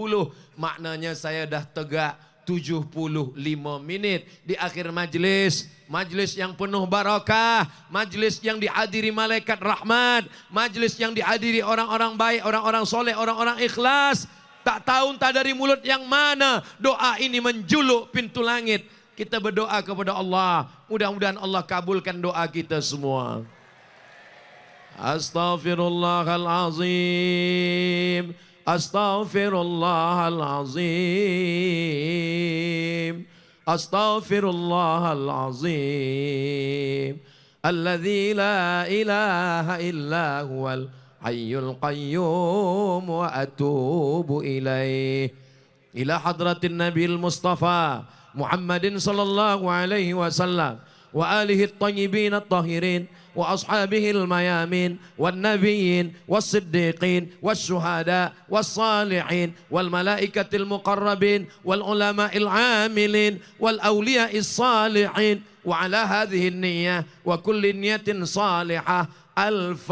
Maknanya saya dah tegak 75 minit di akhir majlis. Majlis yang penuh barakah, majlis yang dihadiri malaikat rahmat, majlis yang dihadiri orang-orang baik, orang-orang soleh, orang-orang ikhlas. Tak tahu entah dari mulut yang mana doa ini menjuluk pintu langit. Kita berdoa kepada Allah, mudah-mudahan Allah kabulkan doa kita semua. Astaghfirullahalazim. Astaghfirullahalazim. Astaghfirullahalazim. Alladzi la ilaha illa huwal hayyul qayyum wa atubu ilaih. Ila hadratin Nabil Mustafa Muhammadin sallallahu alaihi wasallam wa alihi at-tayyibin at-tahirin wa ashabihil mayamin wan nabiyyin was siddiqin was syuhada was salihin wal malaikatil muqarrabin wal ulama'il amilin wal awliya'is salihin wa ala hadhihi niyyah wa kulli niyyatin salihah. Al-Fatihah.